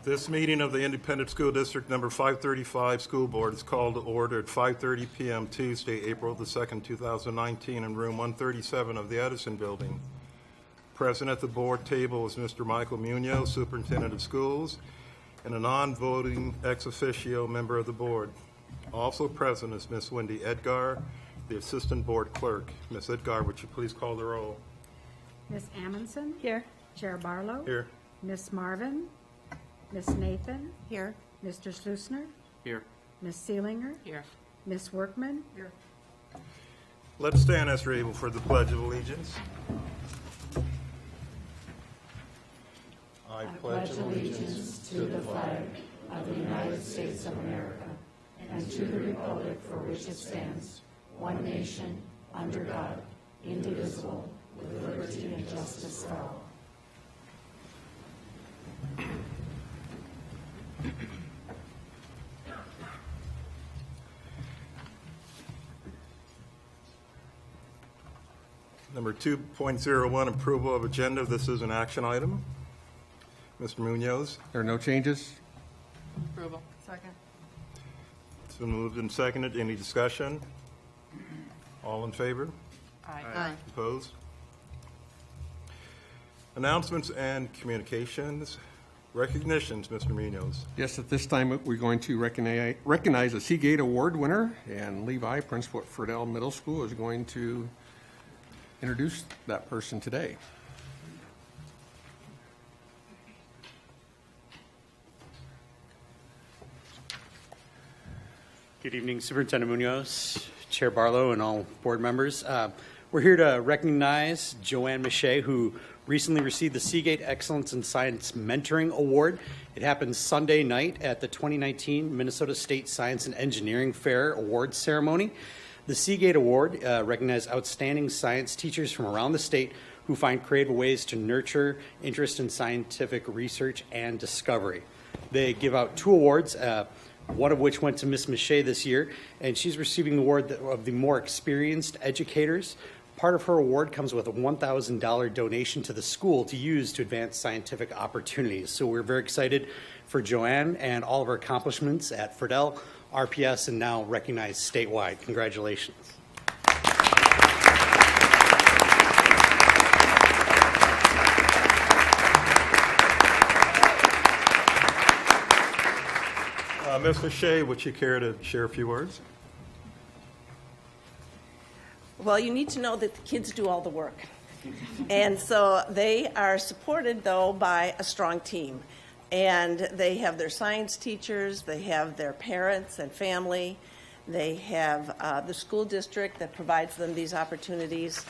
This meeting of the Independent School District Number 535 School Board is called to order at 5:30 p.m. Tuesday, April the 2nd, 2019, in room 137 of the Edison Building. Present at the board table is Mr. Michael Munoz, Superintendent of Schools, and a non-voting ex officio member of the board. Also present is Ms. Wendy Edgar, the Assistant Board Clerk. Ms. Edgar, would you please call the roll? Ms. Amundson? Here. Chair Barlow? Here. Ms. Marvin? Ms. Nathan? Here. Mr. Slusner? Here. Ms. Seelinger? Here. Ms. Workman? Here. Let's stand as we're able for the Pledge of Allegiance. I pledge allegiance to the flag of the United States of America and to the republic for which it stands, one nation, under God, indivisible, with liberty and justice for all. Number 2.01, approval of agenda. This is an action item. Mr. Munoz. There are no changes? Approval. Second. It's been moved and seconded. Any discussion? All in favor? Aye. Opposed? Announcements and communications. Recognitions, Mr. Munoz. Yes, at this time, we're going to recognize a Seagate Award winner, and Levi, principal at Friedel Middle School, is going to introduce that person today. Good evening, Superintendent Munoz, Chair Barlow, and all board members. We're here to recognize Joanne Mache, who recently received the Seagate Excellence in Science Mentoring Award. It happened Sunday night at the 2019 Minnesota State Science and Engineering Fair Awards Ceremony. The Seagate Award recognizes outstanding science teachers from around the state who find creative ways to nurture interest in scientific research and discovery. They give out 2 awards, one of which went to Ms. Mache this year, and she's receiving the award of the more experienced educators. Part of her award comes with a $1,000 donation to the school to use to advance scientific opportunities. So we're very excited for Joanne and all of her accomplishments at Friedel, RPS, and now recognized statewide. Congratulations. Ms. Mache, would you care to share a few words? Well, you need to know that the kids do all the work. And so they are supported, though, by a strong team. And they have their science teachers, they have their parents and family, they have the school district that provides them these opportunities,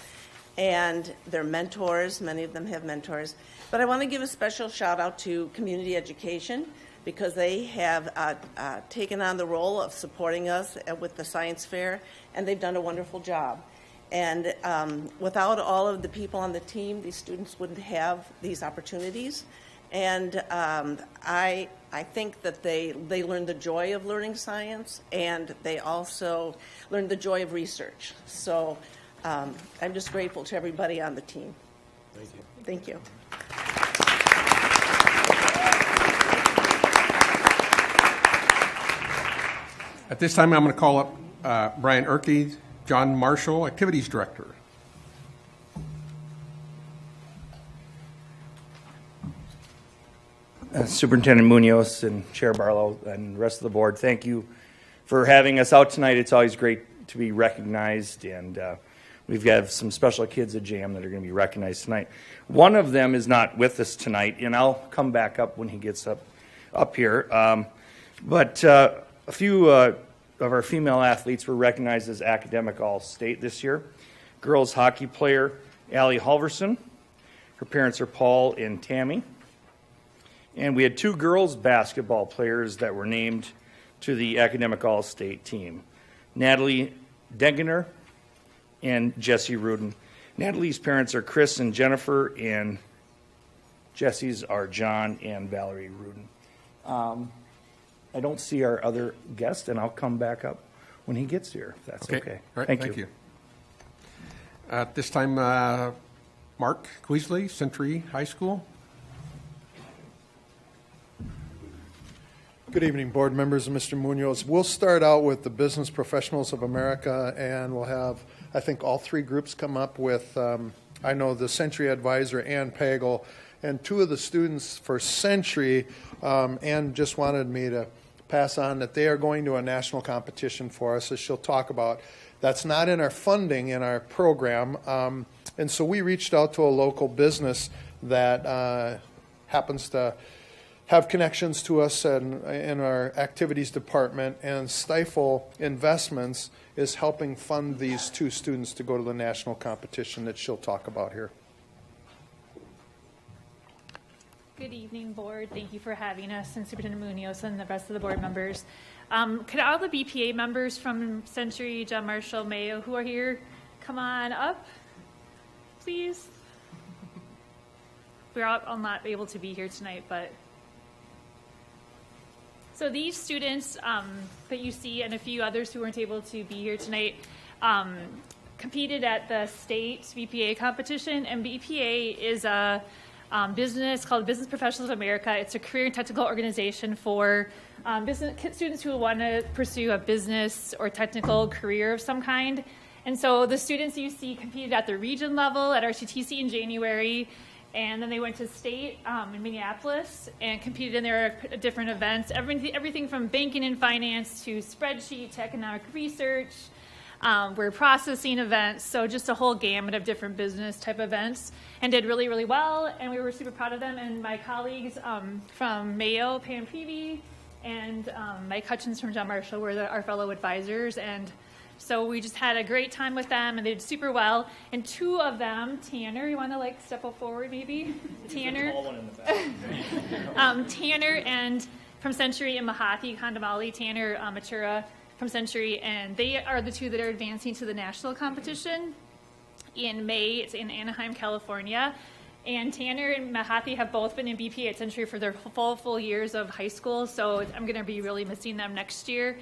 and their mentors. Many of them have mentors. But I want to give a special shout out to community education, because they have taken on the role of supporting us with the science fair, and they've done a wonderful job. And without all of the people on the team, these students wouldn't have these opportunities. And I think that they learned the joy of learning science, and they also learned the joy of research. So I'm just grateful to everybody on the team. Thank you. Thank you. At this time, I'm going to call up Brian Erke, John Marshall, Activities Director. Superintendent Munoz and Chair Barlow and the rest of the board, thank you for having us out tonight. It's always great to be recognized, and we've got some special kids at JAM that are going to be recognized tonight. One of them is not with us tonight, and I'll come back up when he gets up here. But a few of our female athletes were recognized as academic all-state this year. Girls hockey player Allie Halverson. Her parents are Paul and Tammy. And we had 2 girls basketball players that were named to the academic all-state team. Natalie Degener and Jesse Rudin. Natalie's parents are Chris and Jennifer, and Jesse's are John and Valerie Rudin. I don't see our other guest, and I'll come back up when he gets here, if that's okay. All right, Thank you. At this time, Mark Queasley, Century High School. Good evening, board members and Mr. Munoz. We'll start out with the Business Professionals of America, and we'll have, I think, all three groups come up with, I know the Century Advisor, Ann Pagel, and two of the students for Century, Ann just wanted me to pass on that they are going to a national competition for us, as she'll talk about. That's not in our funding in our program, and so we reached out to a local business that happens to have connections to us in our activities department, and Stifle Investments is helping fund these two students to go to the national competition that she'll talk about here. Good evening, board. Thank you for having us, and Superintendent Munoz and the rest of the board members. Could all the BPA members from Century, John Marshall, Mayo, who are here, come on up, please? We're all not able to be here tonight, but so these students that you see and a few others who weren't able to be here tonight competed at the state BPA competition, and BPA is a business called Business Professionals of America. It's a career and technical organization for business students who want to pursue a business or technical career of some kind. And so the students you see competed at the region level at RCTC in January, and then they went to state in Minneapolis and competed in their different events, everything from banking and finance to spreadsheet to economic research, word processing events, so just a whole gamut of different business type events, and did really, really well, and we were super proud of them. And my colleagues from Mayo, Pam Prevey, and Mike Hutchins from John Marshall were our fellow advisors, and so we just had a great time with them, and they did super well. And two of them, Tanner, you want to step up forward maybe? Tanner, Tanner and from Century and Mahathi Kandamali, Tanner Matura from Century, and they are the two that are advancing to the national competition in May. It's in Anaheim, California. And Tanner and Mahathi have both been in BPA at Century for their full years of high school, so I'm going to be really missing them next year.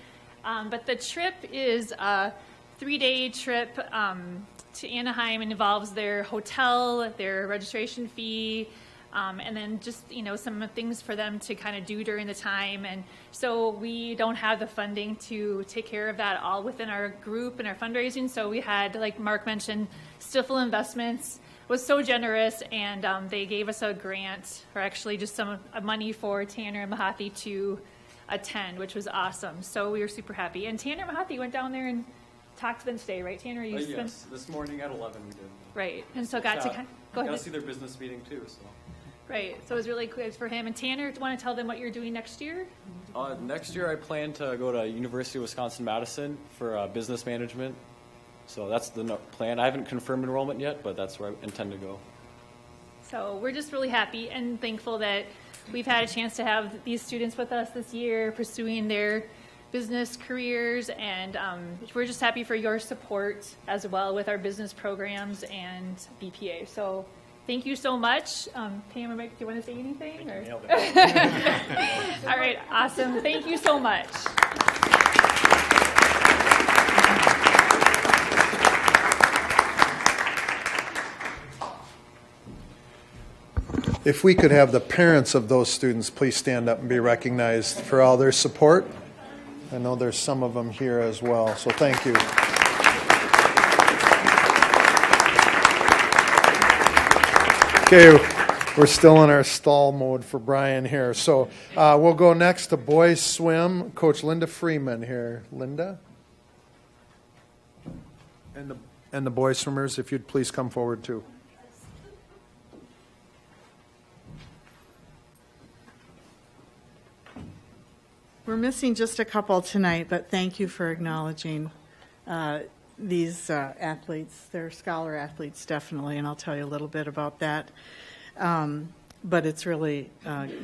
But the trip is a 3-day trip to Anaheim, and involves their hotel, their registration fee, and then just, some things for them to kind of do during the time. And so we don't have the funding to take care of that all within our group and our fundraising. So we had, like Mark mentioned, Stifel Investments was so generous, and they gave us a grant, or actually just some money for Tanner and Mahathi to attend, which was awesome. So we were super happy. And Tanner and Mahathi went down there and talked to them today, right, Tanner? Yes, this morning at 11 we did. Right, and so got to go ahead. Got to see their business meeting too. So. Right, so it was really good for him. And Tanner, do you want to tell them what you're doing next year? Next year I plan to go to University of Wisconsin-Madison for business management. So that's the plan. I haven't confirmed enrollment yet, but that's where I intend to go. So we're just really happy and thankful that we've had a chance to have these students with us this year pursuing their business careers, and we're just happy for your support as well with our business programs and BPA. So thank you so much. Pam or Mike, do you want to say anything? Or? All right, awesome. Thank you so much. If we could have the parents of those students please stand up and be recognized for all their support. I know there's some of them here as well, so thank you. Okay, we're still in our stall mode for Brian here. So we'll go next to boys swim. Coach Linda Freeman here. Linda? And the boys swimmers, if you'd please come forward too. We're missing just a couple tonight, but thank you for acknowledging these athletes. They're scholar athletes, definitely, and I'll tell you a little bit about that. But it's really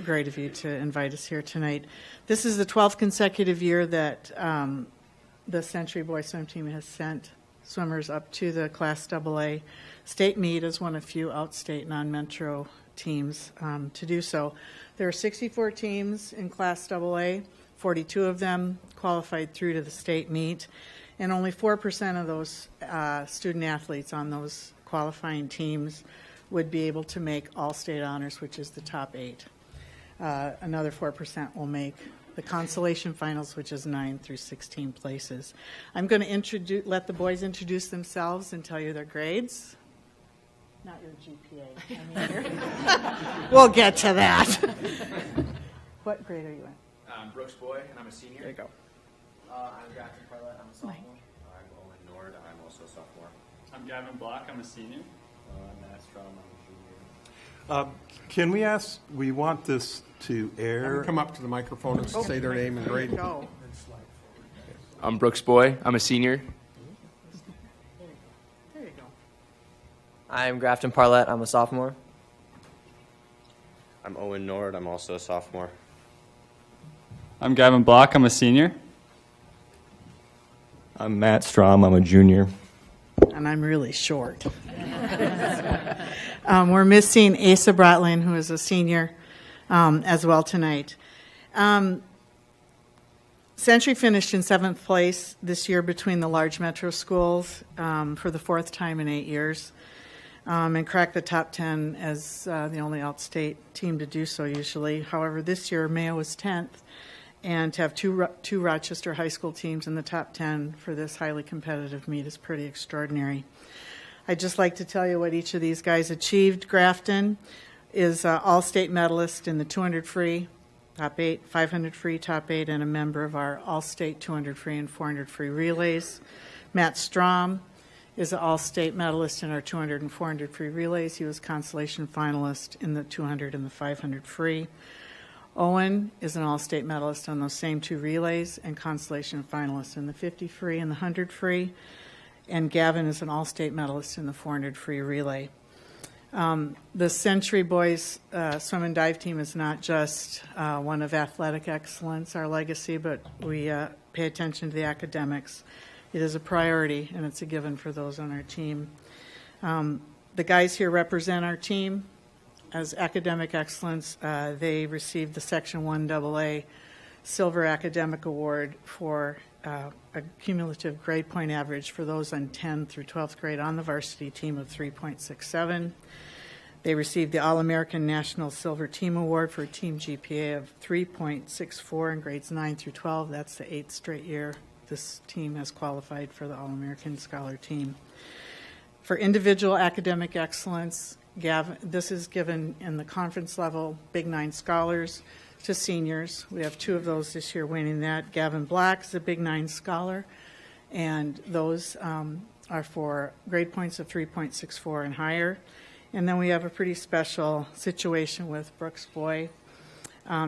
great of you to invite us here tonight. This is the 12th consecutive year that the Century Boys Swim Team has sent swimmers up to the Class AA state meet as one of few outstate non-metro teams to do so. There are 64 teams in Class AA. 42 of them qualified through to the state meet, and only 4% of those student athletes on those qualifying teams would be able to make all state honors, which is the top 8. Another 4% will make the consolation finals, which is 9 through 16 places. I'm going to let the boys introduce themselves and tell you their grades. Not your GPA. I mean, we'll get to that. What grade are you in? I'm Brooks Boy, and I'm a senior. There you go. I'm Grafton Parlett, I'm a sophomore. I'm Owen Nord, I'm also a sophomore. I'm Gavin Block, I'm a senior. I'm Matt Strom, I'm a junior. Can we ask, we want this to air? Come up to the microphone and say their name and grade. Go. I'm Brooks Boy, I'm a senior. There you go. I'm Grafton Parlett, I'm a sophomore. I'm Owen Nord, I'm also a sophomore. I'm Gavin Block, I'm a senior. I'm Matt Strom, I'm a junior. And I'm really short. We're missing Asa Brotlin, who is a senior, as well tonight. Century finished in 7th place this year between the large metro schools for the 4th time in 8 years, and cracked the top 10 as the only outstate team to do so usually. However, this year Mayo was 10th, and to have two Rochester high school teams in the top 10 for this highly competitive meet is pretty extraordinary. I'd just like to tell you what each of these guys achieved. Grafton is all-state medalist in the 200 free, top 8, 500 free, top 8, and a member of our all-state 200 free and 400 free relays. Matt Strom is an all-state medalist in our 200 and 400 free relays. He was consolation finalist in the 200 and the 500 free. Owen is an all-state medalist on those same 2 relays and consolation finalist in the 50 free and the 100 free. And Gavin is an all-state medalist in the 400 free relay. The Century Boys swim and dive team is not just one of athletic excellence, our legacy, but we pay attention to the academics. It is a priority, and it's a given for those on our team. The guys here represent our team as academic excellence. They received the Section 1AA Silver Academic Award for a cumulative grade point average for those on 10th through 12th grade on the varsity team of 3.67. They received the All-American National Silver Team Award for a team GPA of 3.64 in grades 9 through 12. That's the 8th straight year this team has qualified for the All-American Scholar Team. For individual academic excellence, this is given in the conference level, Big 9 scholars to seniors. We have 2 of those this year winning that. Gavin Black is a Big 9 scholar, and those are for grade points of 3.64 and higher. And then we have a pretty special situation with Brooks Boy.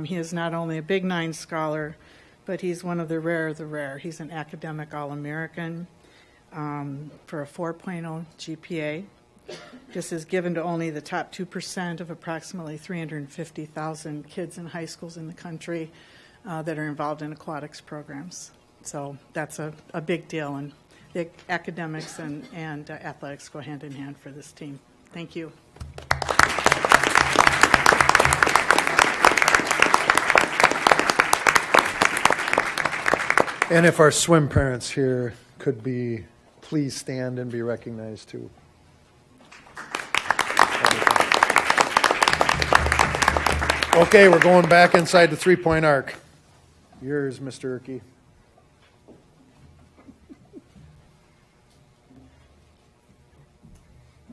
He is not only a Big 9 scholar, but he's one of the rare of the rare. He's an academic All-American for a 4.0 GPA. This is given to only the top 2% of approximately 350,000 kids in high schools in the country that are involved in aquatics programs. So that's a big deal, and the academics and athletics go hand in hand for this team. Thank you. And if our swim parents here could be, please stand and be recognized too. Okay, we're going back inside the three-point arc. Yours, Mr. Erkey.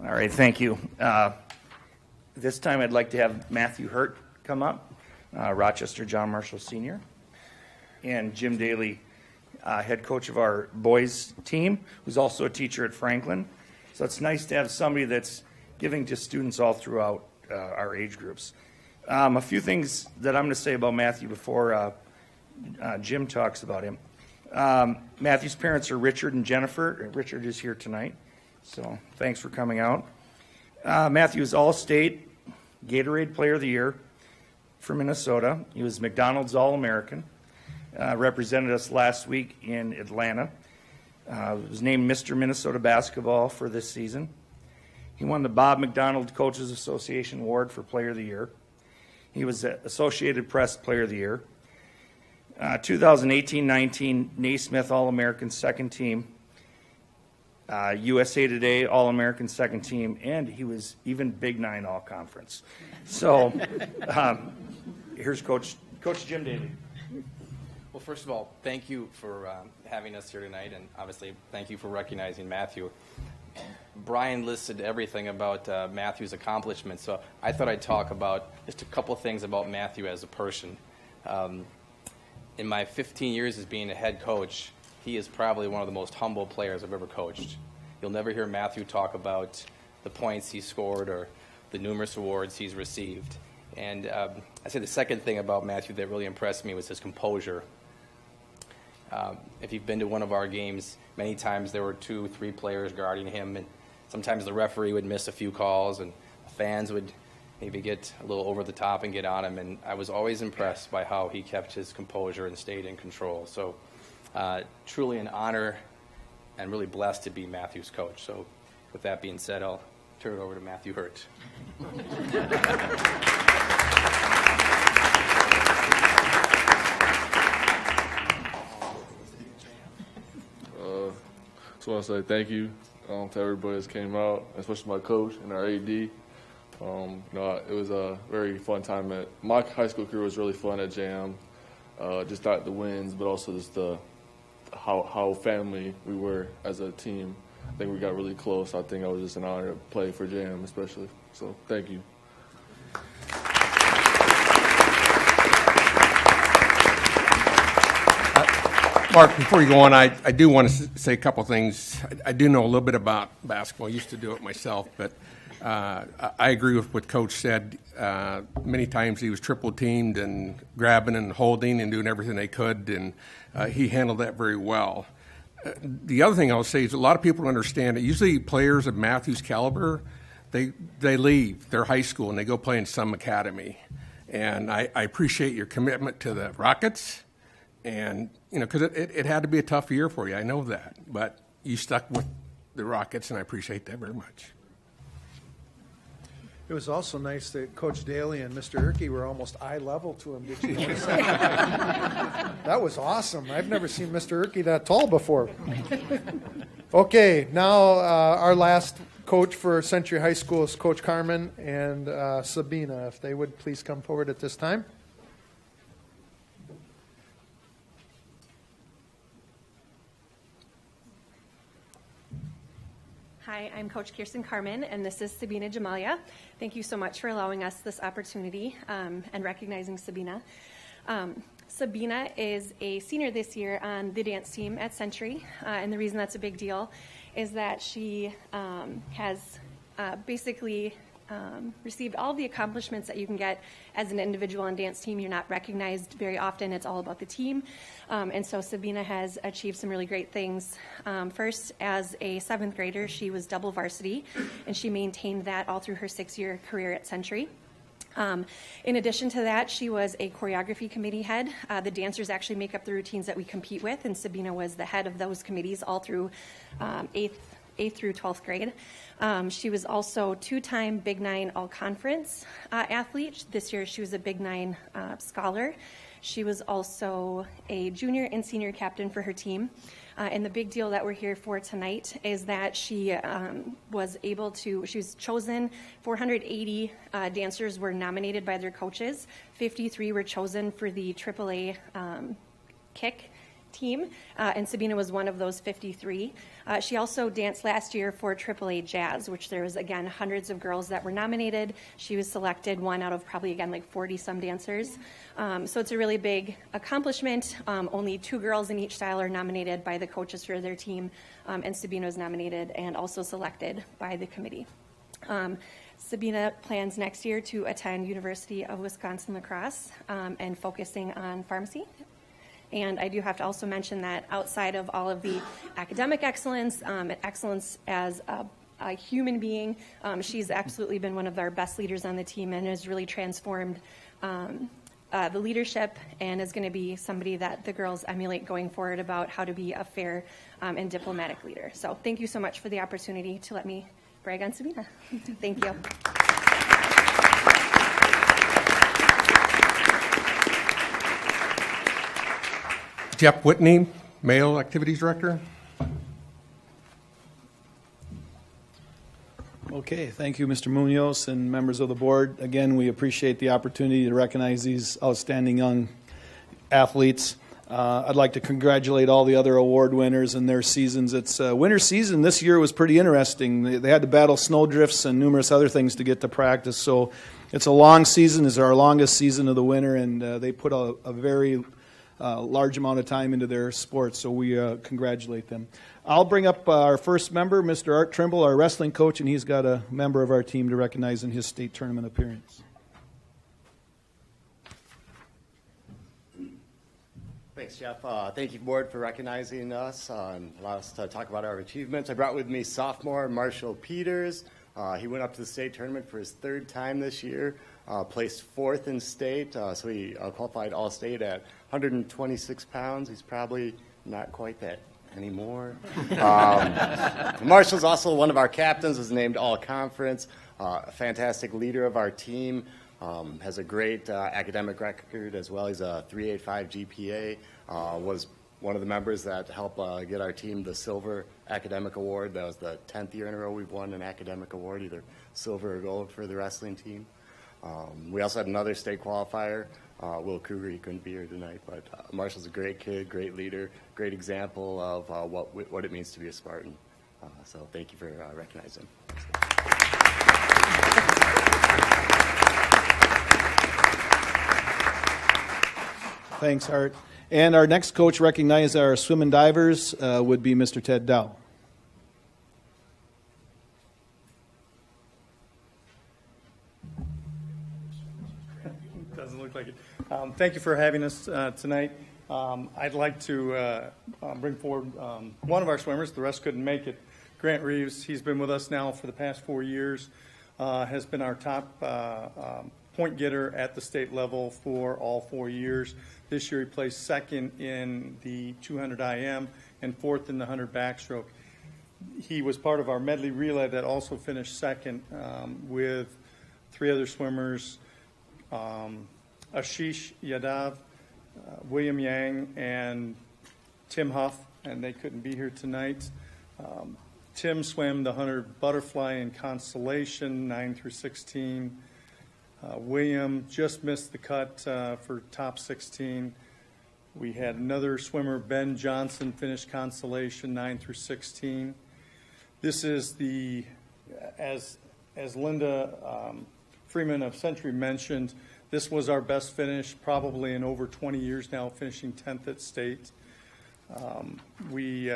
All right, thank you. This time I'd like to have Matthew Hurt come up, Rochester John Marshall Sr., and Jim Daly, head coach of our boys team, who's also a teacher at Franklin. So it's nice to have somebody that's giving to students all throughout our age groups. A few things that I'm going to say about Matthew before Jim talks about him. Matthew's parents are Richard and Jennifer. Richard is here tonight, so thanks for coming out. Matthew is All-State Gatorade Player of the Year for Minnesota. He was McDonald's All-American. Represented us last week in Atlanta. Was named Mr. Minnesota Basketball for this season. He won the Bob McDonald Coaches Association Award for Player of the Year. He was Associated Press Player of the Year. 2018-19 Naismith All-American Second Team. USA Today All-American Second Team, and he was even Big 9 All-Conference. So here's Coach Jim Daly. Well, first of all, thank you for having us here tonight, and obviously thank you for recognizing Matthew. Brian listed everything about Matthew's accomplishments, so I thought I'd talk about just a couple things about Matthew as a person. In my 15 years as being a head coach, he is probably one of the most humble players I've ever coached. You'll never hear Matthew talk about the points he scored or the numerous awards he's received. And I'd say the second thing about Matthew that really impressed me was his composure. If you've been to one of our games, many times there were 2-3 players guarding him, and sometimes the referee would miss a few calls, and the fans would maybe get a little over the top and get on him. And I was always impressed by how he kept his composure and stayed in control. So truly an honor and really blessed to be Matthew's coach. So with that being said, I'll turn it over to Matthew Hurt. Just want to say thank you to everybody that came out, especially my coach and our AD. It was a very fun time. My high school career was really fun at JAM, just not the wins, but also just how family we were as a team. I think we got really close. I think it was just an honor to play for JAM especially. So thank you. Mark, before you go on, I do want to say a couple things. I do know a little bit about basketball. I used to do it myself, but I agree with what Coach said. Many times he was triple teamed and grabbing and holding and doing everything they could, and he handled that very well. The other thing I'll say is a lot of people don't understand it. Usually players of Matthew's caliber, they leave their high school and they go play in some academy. And I appreciate your commitment to the Rockets. And, because it had to be a tough year for you. I know that. But you stuck with the Rockets, and I appreciate that very much. It was also nice that Coach Daly and Mr. Erkey were almost eye level to him. Did you notice that? That was awesome. I've never seen Mr. Erkey that tall before. Okay, now our last coach for Century High School is Coach Carmen and Sabina. If they would please come forward at this time. Hi, I'm Coach Kirsten Carmen, and this is Sabina Jamalia. Thank you so much for allowing us this opportunity and recognizing Sabina. Sabina is a senior this year on the dance team at Century, and the reason that's a big deal is that she has basically received all the accomplishments that you can get as an individual on dance team. You're not recognized very often. It's all about the team. And so Sabina has achieved some really great things. First, as a 7th grader, she was double varsity, and she maintained that all through her 6-year career at Century. In addition to that, she was a choreography committee head. The dancers actually make up the routines that we compete with, and Sabina was the head of those committees all through 8th through 12th grade. She was also 2-time Big 9 All-Conference athlete. This year she was a Big 9 scholar. She was also a junior and senior captain for her team. And the big deal that we're here for tonight is that she was chosen. 480 dancers were nominated by their coaches. 53 were chosen for the AAA kick team, and Sabina was one of those 53. She also danced last year for AAA Jazz, which there was, again, hundreds of girls that were nominated. She was selected one out of probably, again, like 40-some dancers. So it's a really big accomplishment. Only 2 girls in each style are nominated by the coaches for their team, and Sabina was nominated and also selected by the committee. Sabina plans next year to attend University of Wisconsin-La Crosse and focusing on pharmacy. And I do have to also mention that outside of all of the academic excellence, excellence as a human being, she's absolutely been one of our best leaders on the team and has really transformed the leadership and is going to be somebody that the girls emulate going forward about how to be a fair and diplomatic leader. So thank you so much for the opportunity to let me brag on Sabina. Thank you. Jeff Whitney, Male Activities Director. Okay, thank you, Mr. Munoz and members of the board. Again, we appreciate the opportunity to recognize these outstanding young athletes. I'd like to congratulate all the other award winners and their seasons. It's winter season this year was pretty interesting. They had to battle snowdrifts and numerous other things to get to practice. So it's a long season. It's our longest season of the winter, and they put a very large amount of time into their sports. So we congratulate them. I'll bring up our first member, Mr. Art Trimble, our wrestling coach, and he's got a member of our team to recognize in his state tournament appearance. Thanks, Jeff. Thank you, Board, for recognizing us and allow us to talk about our achievements. I brought with me sophomore Marshall Peters. He went up to the state tournament for his third time this year, placed fourth in state, so he qualified all-state at 126 pounds. He's probably not quite that anymore. Marshall's also one of our captains, was named all-conference, a fantastic leader of our team. Has a great academic record as well. He's a 3.85 GPA, was one of the members that helped get our team the Silver Academic Award. That was the 10th year in a row we've won an academic award, either silver or gold for the wrestling team. We also had another state qualifier, Will Kruger. He couldn't be here tonight, but Marshall's a great kid, great leader, great example of what it means to be a Spartan. So thank you for recognizing him. Thanks, Art. And our next coach recognized our swim and divers would be Mr. Ted Dow. Doesn't look like it. Thank you for having us tonight. I'd like to bring forward one of our swimmers. The rest couldn't make it. Grant Reeves. He's been with us now for the past 4 years. Has been our top point getter at the state level for all 4 years. This year he placed second in the 200 IM and fourth in the 100 backstroke. He was part of our medley relay that also finished second with 3 other swimmers, Ashish Yadav, William Yang, and Tim Huff, and they couldn't be here tonight. Tim swam the 100 butterfly in Constellation, 9 through 16. William just missed the cut for top 16. We had another swimmer, Ben Johnson, finished Constellation 9 through 16. This is the, as Linda Freeman of Century mentioned, this was our best finish probably in over 20 years now, finishing 10th at state. We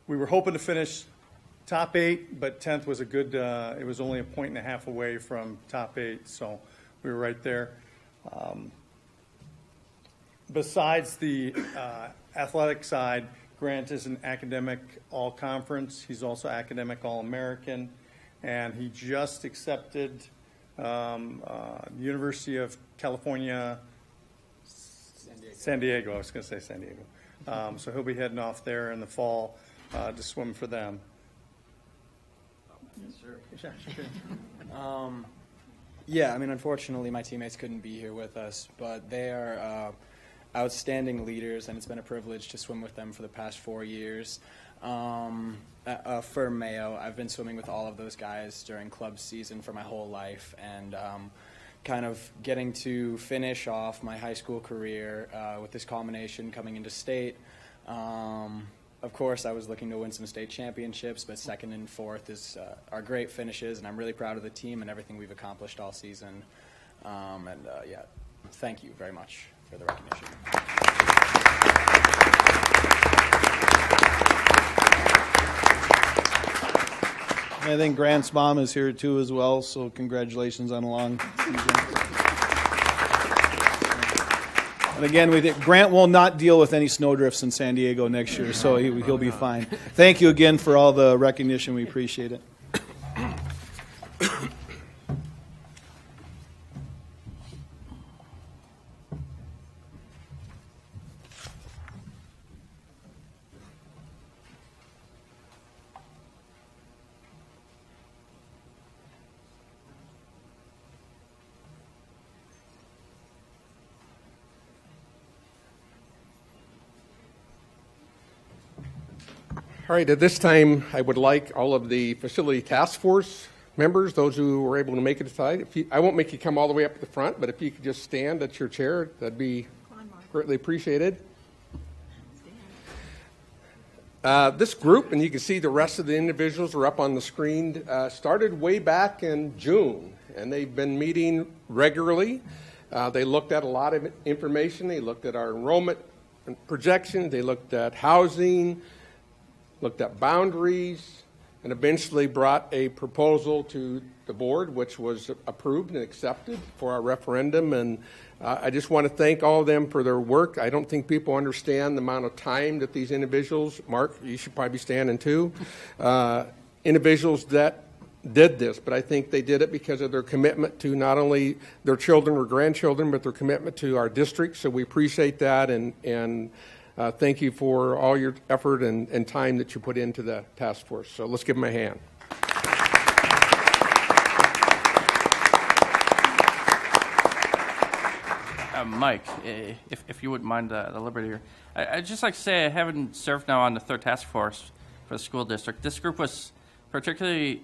were hoping to finish top 8, but 10th was a good, it was only a 1.5 points away from top 8, so we were right there. Besides the athletic side, Grant is an academic all-conference. He's also academic all-American, and he just accepted University of California, San Diego. I was going to say San Diego. So he'll be heading off there in the fall to swim for them. Sure. Yeah, I mean, unfortunately, my teammates couldn't be here with us, but they are outstanding leaders, and it's been a privilege to swim with them for the past 4 years. For Mayo, I've been swimming with all of those guys during club season for my whole life, and kind of getting to finish off my high school career with this culmination coming into state. Of course, I was looking to win some state championships, but second and fourth are great finishes, and I'm really proud of the team and everything we've accomplished all season. Yeah, thank you very much for the recognition. I think Grant's mom is here too as well, so congratulations on a long season. And again, Grant will not deal with any snowdrifts in San Diego next year, so he'll be fine. Thank you again for all the recognition. We appreciate it. All right, at this time, I would like all of the facility task force members, those who were able to make it aside. I won't make you come all the way up to the front, but if you could just stand at your chair, that'd be Greatly appreciated. This group, and you can see the rest of the individuals are up on the screen, started way back in June, and they've been meeting regularly. They looked at a lot of information. They looked at our enrollment projections. They looked at housing, looked at boundaries, and eventually brought a proposal to the board, which was approved and accepted for our referendum. And I just want to thank all of them for their work. I don't think people understand the amount of time that these individuals, Mark, you should probably be standing too, individuals that did this, but I think they did it because of their commitment to not only their children or grandchildren, but their commitment to our district. So we appreciate that, and thank you for all your effort and time that you put into the task force. So let's give them a hand. Mike, if you wouldn't mind the liberty here, I'd just like to say, having served now on the 3rd Task Force for the school district, this group was particularly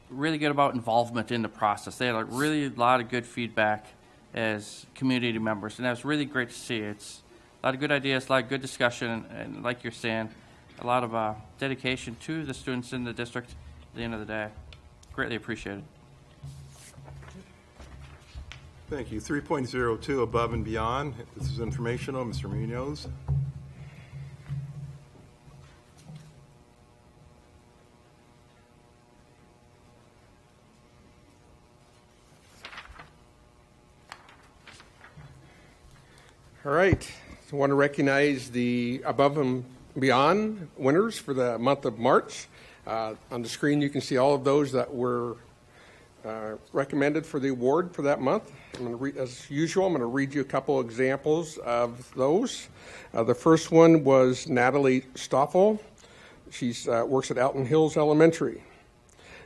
really good about involvement in the process. They had a lot of good feedback as community members, and that was really great to see. It's a lot of good ideas, a lot of good discussion, and like you're saying, a lot of dedication to the students in the district at the end of the day. Greatly appreciated. Thank you. 3.02, above and beyond. This is informational. Mr. Munoz. All right. So I want to recognize the above and beyond winners for the month of March. On the screen, you can see all of those that were recommended for the award for that month. I'm going to read, as usual, I'm going to read you a couple examples of those. The first one was Natalie Stoffel. She works at Alton Hills Elementary.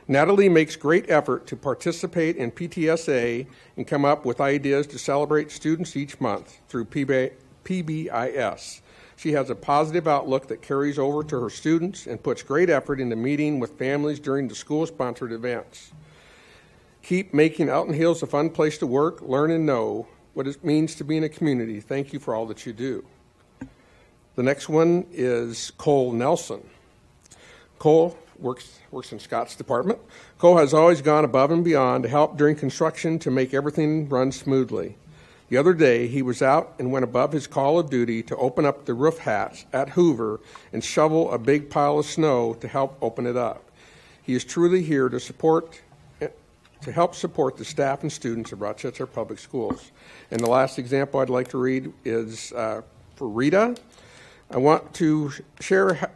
Natalie makes great effort to participate in PTSA and come up with ideas to celebrate students each month through PBIS. She has a positive outlook that carries over to her students and puts great effort into meeting with families during the school-sponsored events. Keep making Alton Hills a fun place to work, learn, and know what it means to be in a community. Thank you for all that you do. The next one is Cole Nelson. Cole works in Scott's department. Cole has always gone above and beyond to help during construction to make everything run smoothly. The other day, he was out and went above his call of duty to open up the roof hatch at Hoover and shovel a big pile of snow to help open it up. He is truly here to help support the staff and students of Rochester Public Schools. And the last example I'd like to read is for Rita. I want to share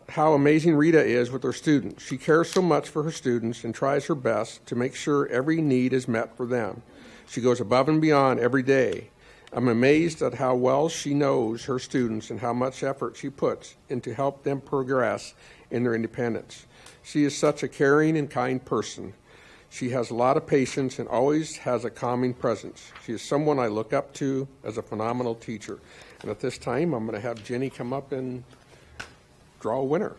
how amazing Rita is with her students. She cares so much for her students and tries her best to make sure every need is met for them. She goes above and beyond every day. I'm amazed at how well she knows her students and how much effort she puts into help them progress in their independence. She is such a caring and kind person. She has a lot of patience and always has a calming presence. She is someone I look up to as a phenomenal teacher. And at this time, I'm going to have Jenny come up and draw a winner.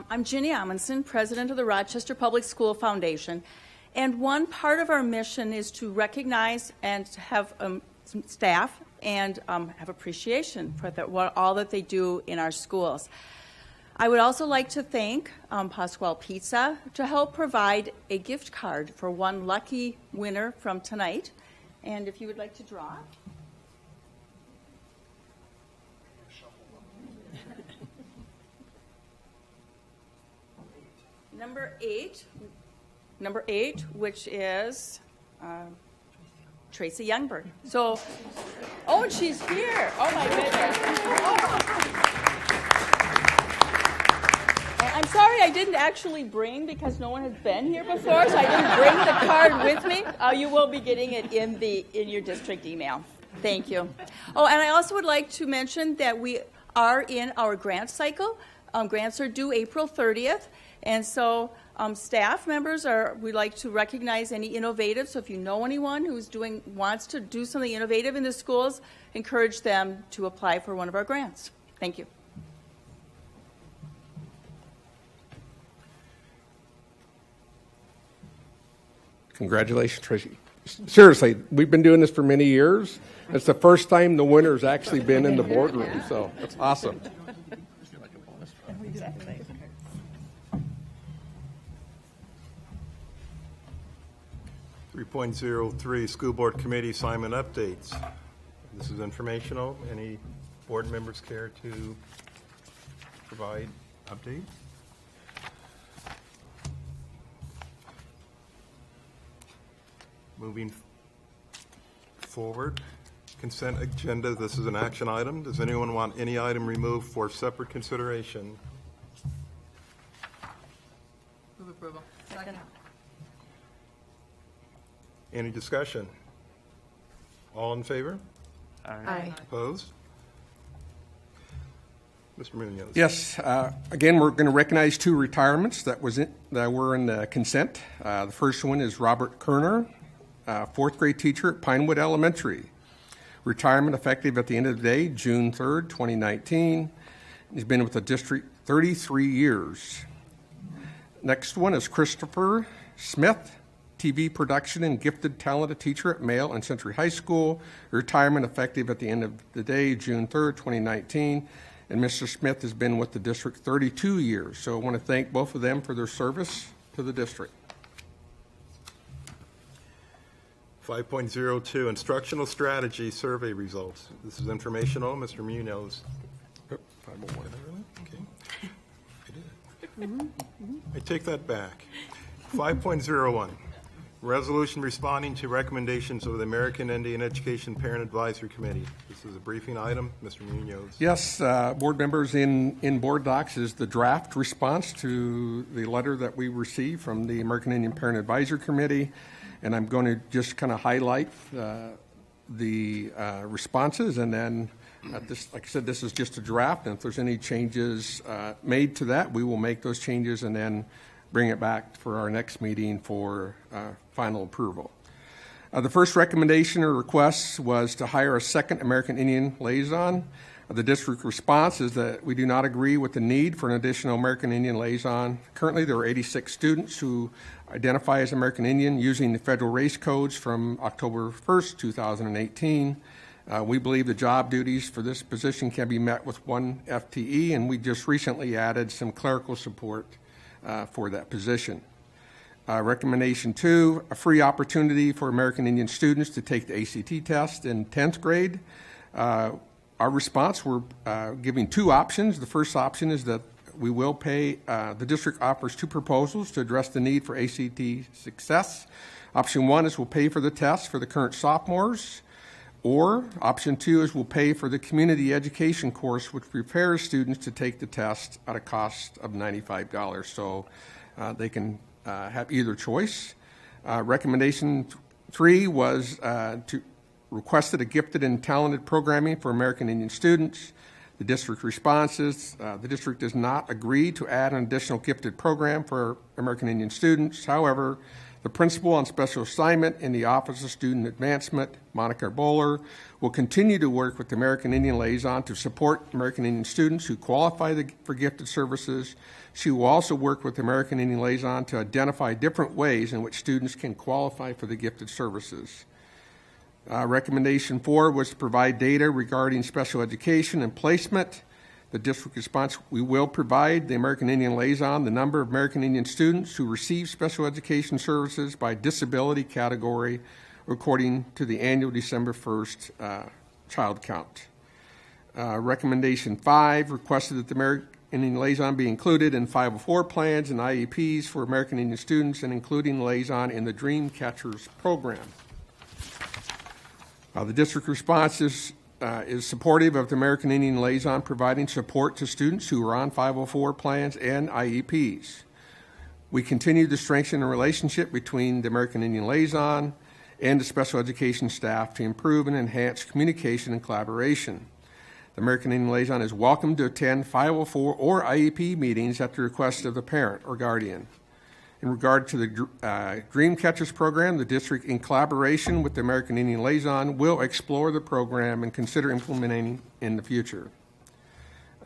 I'm Ginny Amundsen, president of the Rochester Public School Foundation. And one part of our mission is to recognize and to have some staff and have appreciation for all that they do in our schools. I would also like to thank Pasquale Pizza to help provide a gift card for one lucky winner from tonight. And if you would like to draw. Number eight, which is Tracy Youngberg. So, oh, and she's here. Oh, my goodness. I'm sorry I didn't actually bring, because no one has been here before, so I didn't bring the card with me. You will be getting it in your district email. Thank you. Oh, and I also would like to mention that we are in our grant cycle. Grants are due April 30th, and so staff members we'd like to recognize any innovative. So if you know anyone who's wants to do something innovative in the schools, encourage them to apply for one of our grants. Thank you. Congratulations, Tracy. seriously, we've been doing this for many years. It's the first time the winner's actually been in the boardroom, so it's awesome. 3.03, School Board Committee assignment updates. This is informational. Any board members care to provide update? Moving forward, consent agenda. This is an action item. Does anyone want any item removed for separate consideration? Move approval. Second. Any discussion? All in favor? Aye. Opposed? Mr. Munoz. Yes. Again, we're going to recognize two retirements that were in the consent. The first one is Robert Kerner, fourth grade teacher at Pinewood Elementary. Retirement effective at the end of the day, June 3rd, 2019. He's been with the district 33 years. Next one is Christopher Smith, TV production and gifted talented teacher at Male and Century High School. Retirement effective at the end of the day, June 3rd, 2019. And Mr. Smith has been with the district 32 years. So I want to thank both of them for their service to the district. 5.02, Instructional Strategy Survey Results. This is informational. Mr. Munoz. 501. Okay. I take that back. 5.01, Resolution responding to recommendations of the American Indian Education Parent Advisory Committee. This is a briefing item. Mr. Munoz. Yes, board members, in board docs is the draft response to the letter that we received from the American Indian Parent Advisory Committee. And I'm going to just kind of highlight the responses, and then like I said, this is just a draft, and if there's any changes made to that, we will make those changes and then bring it back for our next meeting for final approval. The first recommendation or request was to hire a second American Indian liaison. The district response is that we do not agree with the need for an additional American Indian liaison. Currently, there are 86 students who identify as American Indian using the federal race codes from October 1st, 2018. We believe the job duties for this position can be met with one FTE, and we just recently added some clerical support for that position. Recommendation 2, a free opportunity for American Indian students to take the ACT test in 10th grade. Our response, we're giving two options. The first option is that we will pay, the district offers two proposals to address the need for ACT success. Option 1 is we'll pay for the test for the current sophomores, or option 2 is we'll pay for the community education course, which prepares students to take the test at a cost of $95. So they can have either choice. Recommendation 3 was to requested a gifted and talented programming for American Indian students. The district responses, the district does not agree to add an additional gifted program for American Indian students. However, the principal on special assignment in the Office of Student Advancement, Monica Bowler, will continue to work with the American Indian liaison to support American Indian students who qualify for gifted services. She will also work with the American Indian liaison to identify different ways in which students can qualify for the gifted services. Recommendation 4 was to provide data regarding special education and placement. The district response, we will provide the American Indian liaison the number of American Indian students who receive special education services by disability category according to the annual December 1st child count. Recommendation 5 requested that the American Indian liaison be included in 504 plans and IEPs for American Indian students, and including liaison in the Dream Catchers program. The district response is supportive of the American Indian liaison providing support to students who are on 504 plans and IEPs. We continue to strengthen the relationship between the American Indian liaison and the special education staff to improve and enhance communication and collaboration. The American Indian liaison is welcome to attend 504 or IEP meetings at the request of the parent or guardian. In regard to the Dream Catchers program, the district, in collaboration with the American Indian liaison, will explore the program and consider implementing in the future.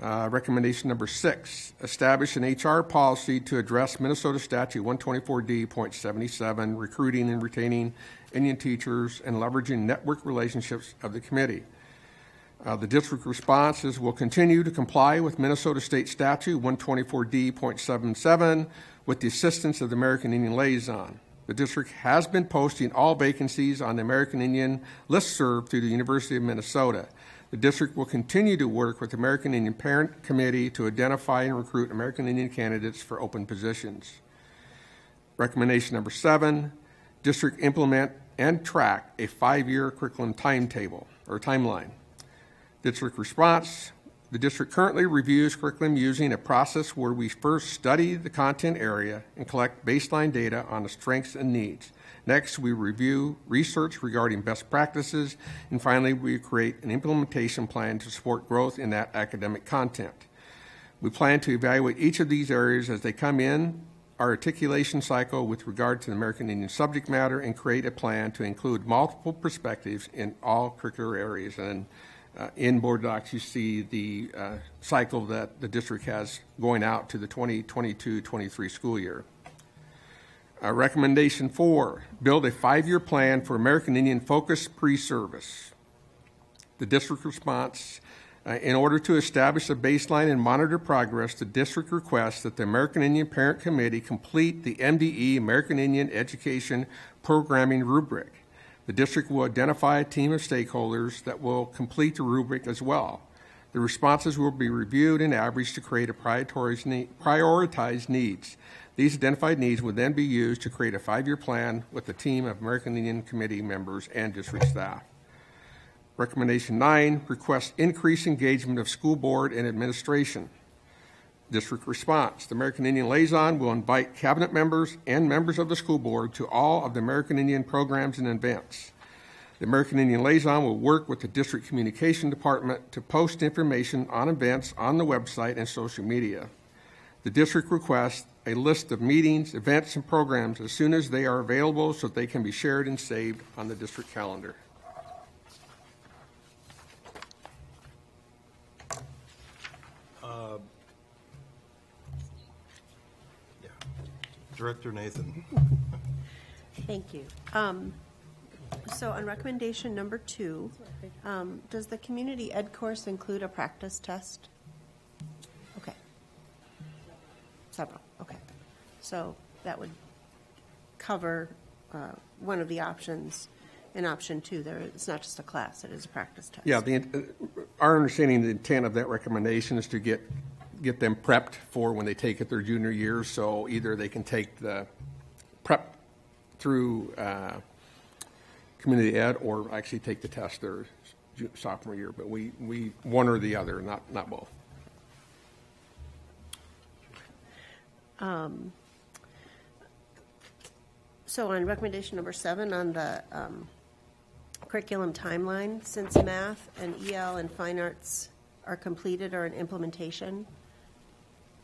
Recommendation number 6, establish an HR policy to address Minnesota Statute 124D.77, recruiting and retaining Indian teachers and leveraging network relationships of the committee. The district responses will continue to comply with Minnesota State Statute 124D.77 with the assistance of the American Indian Liaison. The district has been posting all vacancies on the American Indian listserv through the University of Minnesota. The district will continue to work with the American Indian Parent Committee to identify and recruit American Indian candidates for open positions. Recommendation number 7, district implement and track a 5-year curriculum timetable or timeline. District response, the district currently reviews curriculum using a process where we first study the content area and collect baseline data on the strengths and needs. Next, we review research regarding best practices, and finally, we create an implementation plan to support growth in that academic content. We plan to evaluate each of these areas as they come in our articulation cycle with regard to the American Indian subject matter and create a plan to include multiple perspectives in all curricular areas. And in board docs, you see the cycle that the district has going out to the 2022-23 school year. Recommendation 4, build a 5-year plan for American Indian focused pre-service. The district response, in order to establish a baseline and monitor progress, the district requests that the American Indian Parent Committee complete the MDE, American Indian Education Programming Rubric. The district will identify a team of stakeholders that will complete the rubric as well. The responses will be reviewed and averaged to create a prioritized needs. These identified needs would then be used to create a 5-year plan with a team of American Indian Committee members and district staff. Recommendation 9, request increased engagement of school board and administration. District response, the American Indian Liaison will invite cabinet members and members of the school board to all of the American Indian programs and events. The American Indian Liaison will work with the district communication department to post information on events on the website and social media. The district requests a list of meetings, events, and programs as soon as they are available so that they can be shared and saved on the district calendar. Director Nathan. Thank you. So on recommendation number 2, does the community ed course include a practice test? Okay. Several. Okay. So that would cover one of the options in option 2. It's not just a class, it is a practice test. Yeah, our understanding, the intent of that recommendation is to get them prepped for when they take it their junior year. So either they can take the prep through community ed or actually take the test their sophomore year. But we one or the other, not both. So on recommendation number 7 on the curriculum timeline, since math and EL and fine arts are completed or in implementation,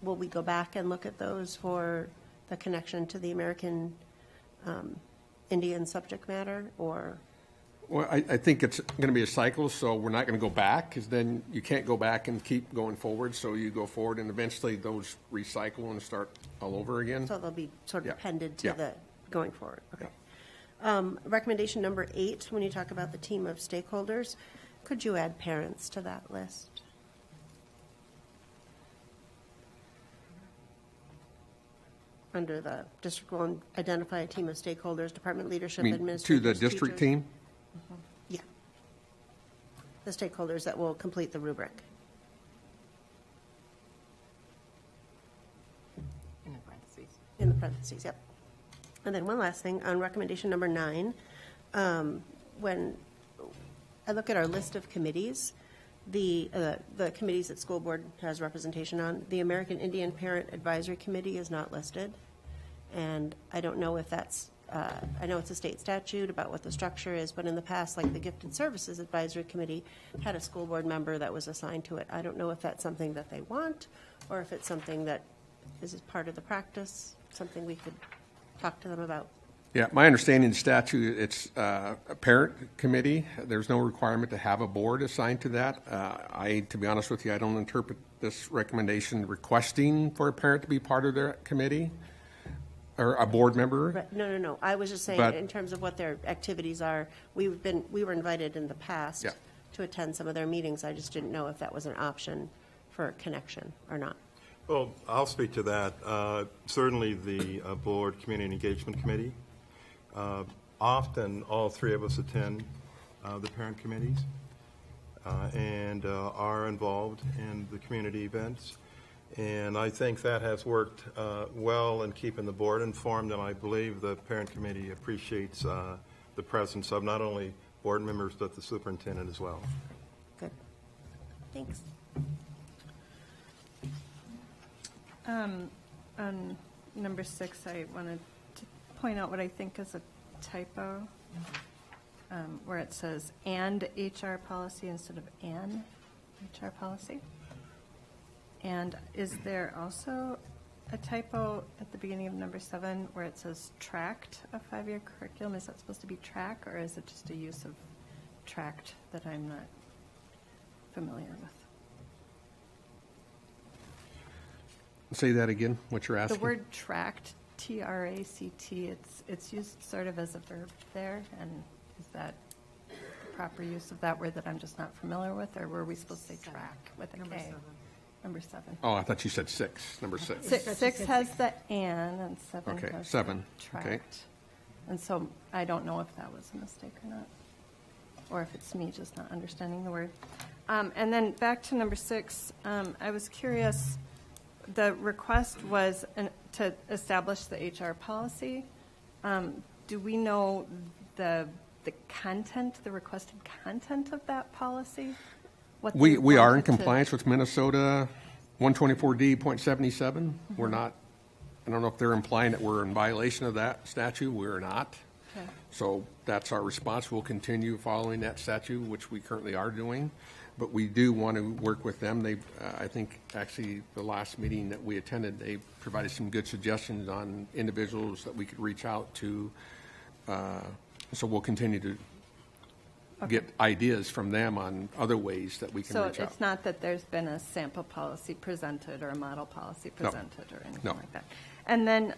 will we go back and look at those for the connection to the American Indian subject matter, or? Well, I think it's going to be a cycle, so we're not going to go back, because then you can't go back and keep going forward. So you go forward, and eventually those recycle and start all over again. So they'll be sort of appended to Yeah. the going forward. Okay. Recommendation number 8, when you talk about the team of stakeholders, could you add parents to that list? Under the district will identify a team of stakeholders, department leadership, To administrators, the district teachers. team? Yeah. The stakeholders that will complete the rubric. In the parentheses. In the parentheses, yep. And then one last thing, on recommendation number 9, when I look at our list of committees, the committees that school board has representation on, the American Indian Parent Advisory Committee is not listed. And I don't know if that's, I know it's a state statute about what the structure is, but in the past, like the Gifted Services Advisory Committee had a school board member that was assigned to it. I don't know if that's something that they want, or if it's something that is part of the practice, something we could talk to them about. Yeah, my understanding of the statute, it's a parent committee. There's no requirement to have a board assigned to that. To be honest with you, I don't interpret this recommendation requesting for a parent to be part of their committee or a board member. Right. No. I was just saying, But- in terms of what their activities are, we were invited in the past Yeah. to attend some of their meetings. I just didn't know if that was an option for connection or not. Well, I'll speak to that. Certainly the Board Community Engagement Committee. Often, all three of us attend the parent committees and are involved in the community events. And I think that has worked well in keeping the board informed, and I believe the parent committee appreciates the presence of not only board members, but the superintendent as well. Good. Thanks. On number 6, I wanted to point out what I think is a typo, where it says "and HR policy" instead of "an HR policy." And is there also a typo at the beginning of number 7 where it says "tracked a 5-year curriculum"? Is that supposed to be "track," or is it just a use of "tracked" that I'm not familiar with? Say that again, what you're asking. The word "tracked," T-R-A-C-T, it's used sort of as a verb there, and is that the proper use of that word that I'm just not familiar with, or were we supposed to say "track" with a K? Number 7. Oh, I thought you said 6, number 6. 6 has the "and," and 7 Okay, has 7, the okay. "tracked." And so I don't know if that was a mistake or not, or if it's me just not understanding the word. And then back to number 6, I was curious. The request was to establish the HR policy. Do we know the content, the requested content of that policy? What they We are in wanted to- compliance with Minnesota 124D.77. We're not, I don't know if they're implying that we're in violation of that statute. We're not. Okay. So that's our response. We'll continue following that statute, which we currently are doing. But we do want to work with them. They, I think, actually, the last meeting that we attended, they provided some good suggestions on individuals that we could reach out to. So we'll continue to get ideas from them on other ways that we can So reach out. it's not that there's been a sample policy presented or a model policy presented or anything No. like that. And then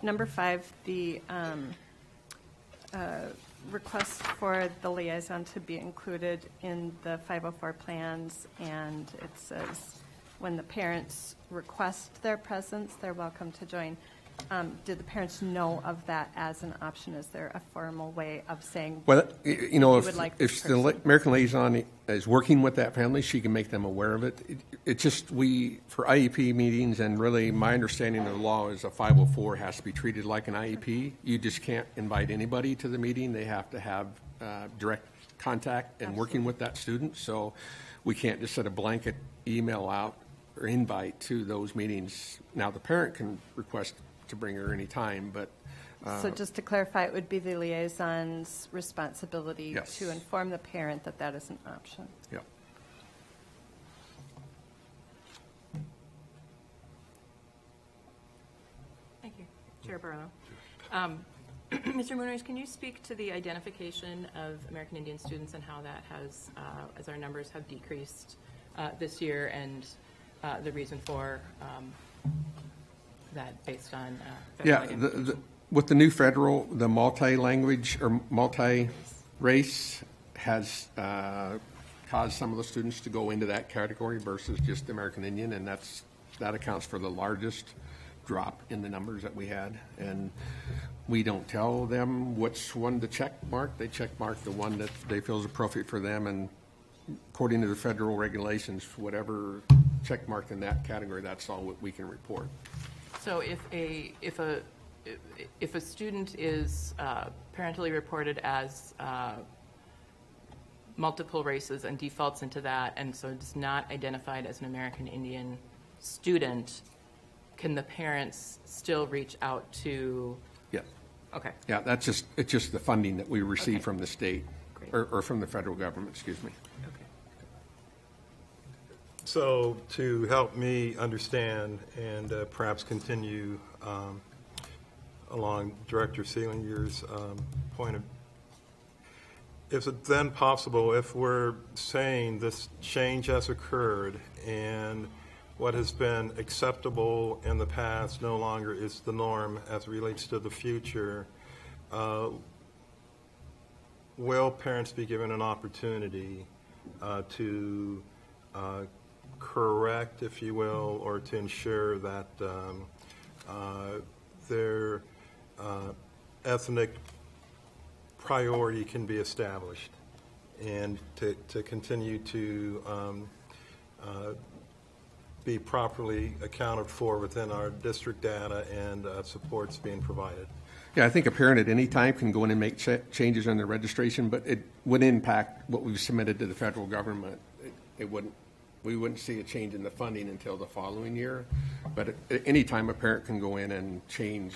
number 5, the request for the liaison to be included in the 504 plans, and it says when the parents request their presence, they're welcome to join. Do the parents know of that as an option? Is there a formal way of saying? Well, you know, would like if this the American liaison is working with that family, she can make them aware of it. It just, for IEP meetings, and really my understanding of the law is a 504 has to be treated like an IEP. You just can't invite anybody to the meeting. They have to have direct contact and working with that student. So we can't just set a blanket email out or invite to those meetings. Now, the parent can request to bring her any time, but So just to clarify, it would be the liaison's responsibility Yes. to inform the parent that that is an option. yeah. Thank you. Chair Barlow. Mr. Munoz, can you speak to the identification of American Indian students and how that has, as our numbers have decreased this year, and the reason for that based on federal Yeah, identification? with the new federal, the multi-language or multi-race has caused some of the students to go into that category versus just American Indian, and that accounts for the largest drop in the numbers that we had. And we don't tell them which one to check mark. They check mark the one that they feel is appropriate for them, and according to the federal regulations, whatever check marked in that category, that's all what we can report. So if a student is parentally reported as multiple races and defaults into that, and so is not identified as an American Indian student, can the parents still reach out to? Yes. Okay. Yeah, it's just the funding that we receive Okay. from the state, or from the federal government, excuse me. So to help me understand and perhaps continue along Director Seelinger's point of, is it then possible, if we're saying this change has occurred and what has been acceptable in the past no longer is the norm as it relates to the future. Will parents be given an opportunity to correct, if you will, or to ensure that their ethnic priority can be established, and to continue to be properly accounted for within our district data and supports being provided? Yeah, I think a parent at any time can go in and make changes on their registration, but it would impact what we've submitted to the federal government. It wouldn't. We wouldn't see a change in the funding until the following year. But at any time, a parent can go in and change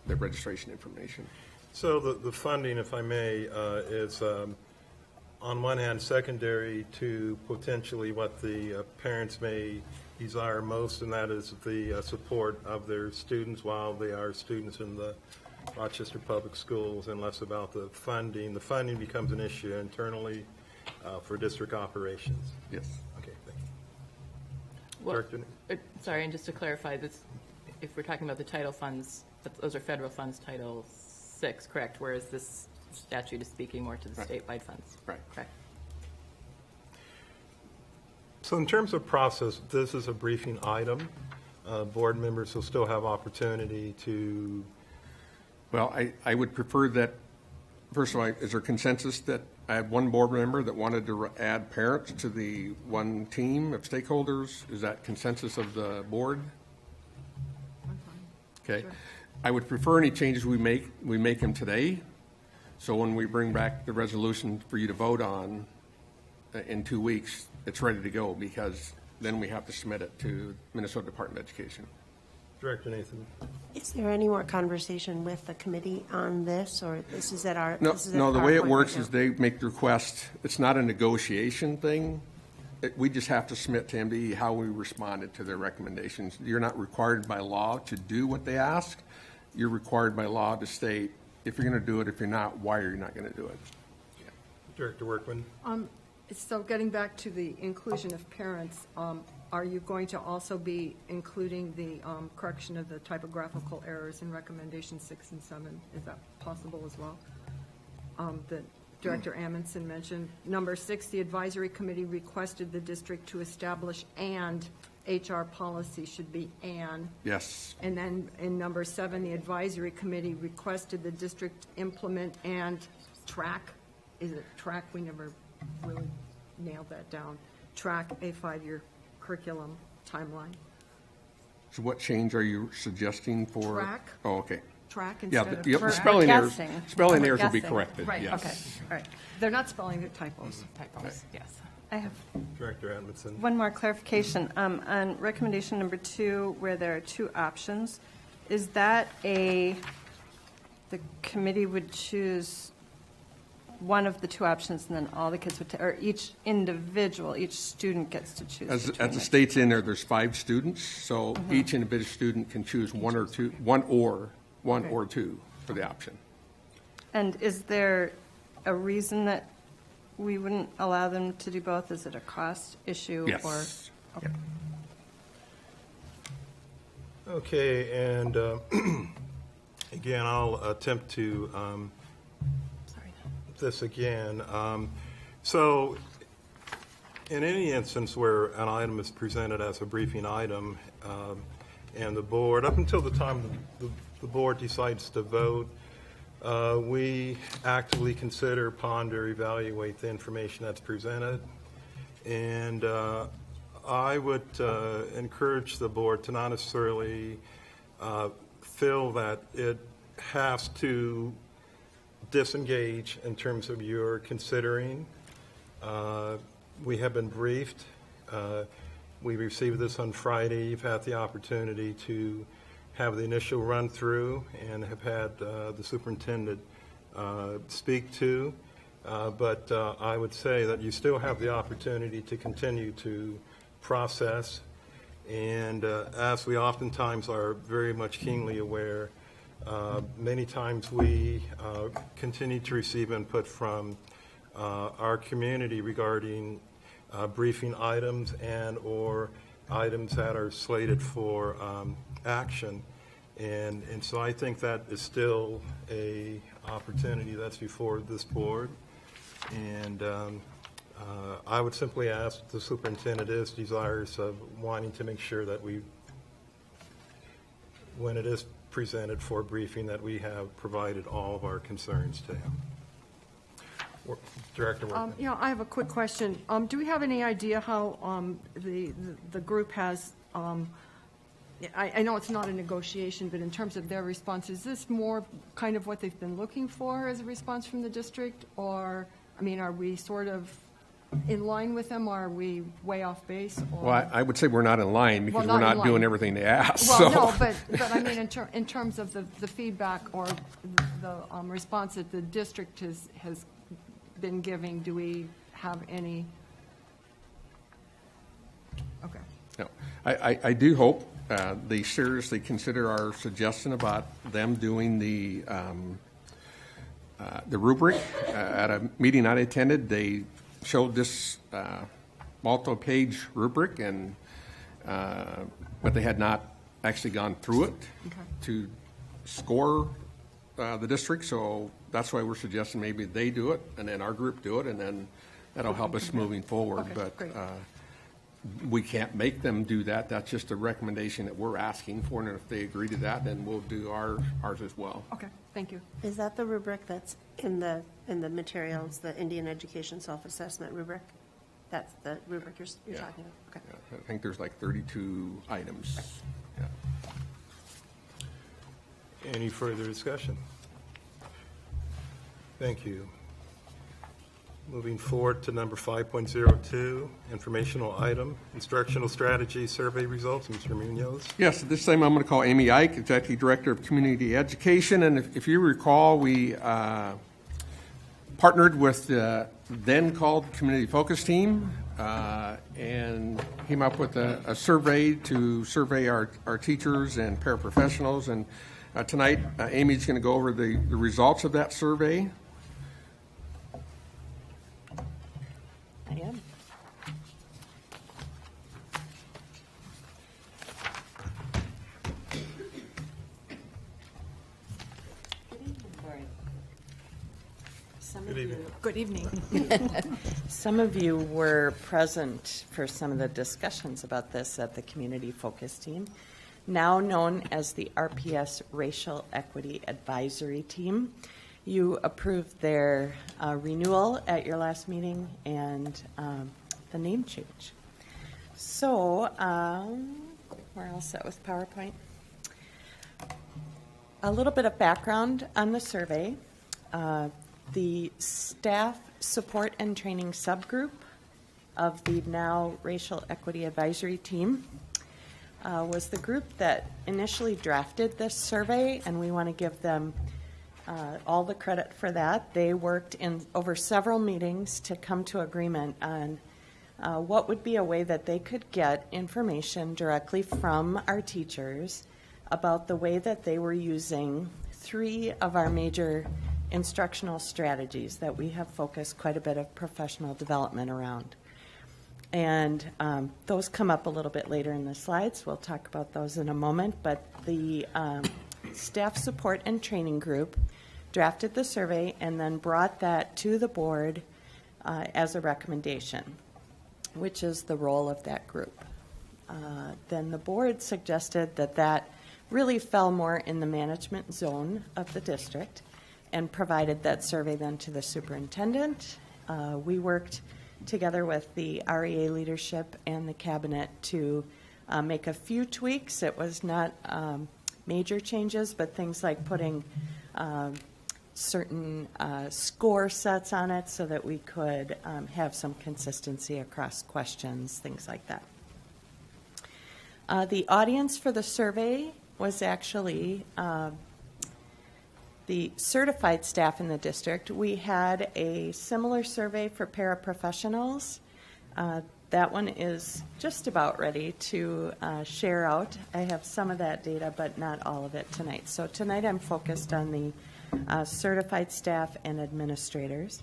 their registration information. So the funding, if I may, is on one hand secondary to potentially what the parents may desire most, and that is the support of their students while they are students in the Rochester Public Schools, and less about the funding. The funding becomes an issue internally for district operations. Yes. Okay, thank you. Well, Director? sorry, and just to clarify, this, if we're talking about the title funds, those are federal funds, Title VI, correct? Whereas this statute is speaking more to the statewide funds. Right. Correct. So in terms of process, this is a briefing item. Board members will still have opportunity to... Well, I would prefer that, first of all, is there consensus that I have one board member that wanted to add parents to the one team of stakeholders? Is that consensus of the board? Okay. Sure. I would prefer any changes we make them today. So when we bring back the resolution for you to vote on in 2 weeks, it's ready to go, because then we have to submit it to Minnesota Department of Education. Director Nathan. Is there any more conversation with the committee on this, or this is at our? No, the way it works right is they make the request. It's not a negotiation thing. We just have to submit to MDE how we responded to their recommendations. You're not required by law to do what they ask. You're required by law to state if you're going to do it. If you're not, why are you not going to do it? Yeah. Director Workman. So getting back to the inclusion of parents, are you going to also be including the correction of the typographical errors in recommendations 6 and 7? Is that possible as well? That Director Amundsen mentioned. Number 6, the advisory committee requested the district to establish and HR policy should be and. Yes. And then in number 7, the advisory committee requested the district implement and track. Is it track? We never really nailed that down. Track a 5-year curriculum timeline. So what change are you suggesting for? Track. Oh, okay. Track instead of the spelling errors will be corrected. Right, yes. okay. All right. They're not spelling, they're typos. Typos, yes. I have Director Amundsen. one more clarification. On recommendation number 2, where there are 2 options, is that the committee would choose one of the 2 options, and then all the kids would, or each student gets to choose? As the state's in there, there's 5 students, so each individual student can choose one or two for the option. And is there a reason that we wouldn't allow them to do both? Is it a cost issue? Yes. Or, okay. Okay, and again, I'll attempt to this again. So in any instance where an item is presented as a briefing item, and the board, up until the time the board decides to vote, we actively consider, ponder, evaluate the information that's presented. And I would encourage the board to not necessarily feel that it has to disengage in terms of your considering. We have been briefed. We received this on Friday. You've had the opportunity to have the initial run through and have had the superintendent speak to. But I would say that you still have the opportunity to continue to process. And as we oftentimes are very much keenly aware, many times we continue to receive input from our community regarding briefing items and/or items that are slated for action. And so I think that is still a opportunity that's before this board. And I would simply ask if the superintendent is desirous of wanting to make sure that when it is presented for briefing, that we have provided all of our concerns to him. Director Workman. Yeah, I have a quick question. Do we have any idea how the group has, I know it's not a negotiation, but in terms of their response, is this more kind of what they've been looking for as a response from the district? Or, I mean, are we sort of in line with them, or are we way off base? Or? Well, I would say we're not in line because we're not doing everything they ask. Well, so. no, but I mean, in terms of the feedback or the response that the district has been giving, do we have any? Okay. No, I do hope they seriously consider our suggestion about them doing the rubric. At a meeting I attended, they showed this multi-page rubric, and but they had not actually gone through it to score the district. So that's why we're suggesting maybe they do it, and then our group do it, and then that'll help us moving forward. But we can't make them do that. That's just a recommendation that we're asking for, and if they agree to that, then we'll do ours as well. Okay, thank you. Is that the rubric that's in the materials, the Indian Education Self-Assessment rubric? That's the rubric you're talking about? Okay. Yeah, I think there's like 32 items. Yeah. Any further discussion? Thank you. Moving forward to number 5.02, informational item, instructional strategy survey results. Mr. Munoz. Yes, at this time I'm going to call Amy Ike, Executive Director of Community Education. And if you recall, we partnered with the then called Community Focus Team and came up with a survey to survey our teachers and paraprofessionals. And tonight, Amy's going to go over the results of that survey. I am. Good evening. Some of you were present for some of the discussions about this at the Community Focus Team, now known as the RPS Racial Equity Advisory Team. You approved their renewal at your last meeting and the name change. So we're all set with PowerPoint. A little bit of background on the survey. The Staff Support and Training Subgroup of the now Racial Equity Advisory Team was the group that initially drafted this survey, and we want to give them all the credit for that. They worked in over several meetings to come to agreement on what would be a way that they could get information directly from our teachers about the way that they were using 3 of our major instructional strategies that we have focused quite a bit of professional development around. And those come up a little bit later in the slides. We'll talk about those in a moment. But the Staff Support and Training Group drafted the survey and then brought that to the board as a recommendation, which is the role of that group. Then the board suggested that that really fell more in the management zone of the district and provided that survey then to the superintendent. We worked together with the REA leadership and the cabinet to make a few tweaks. It was not major changes, but things like putting certain score sets on it so that we could have some consistency across questions, things like that. The audience for the survey was actually the certified staff in the district. We had a similar survey for paraprofessionals. That one is just about ready to share out. I have some of that data, but not all of it tonight. So tonight I'm focused on the certified staff and administrators.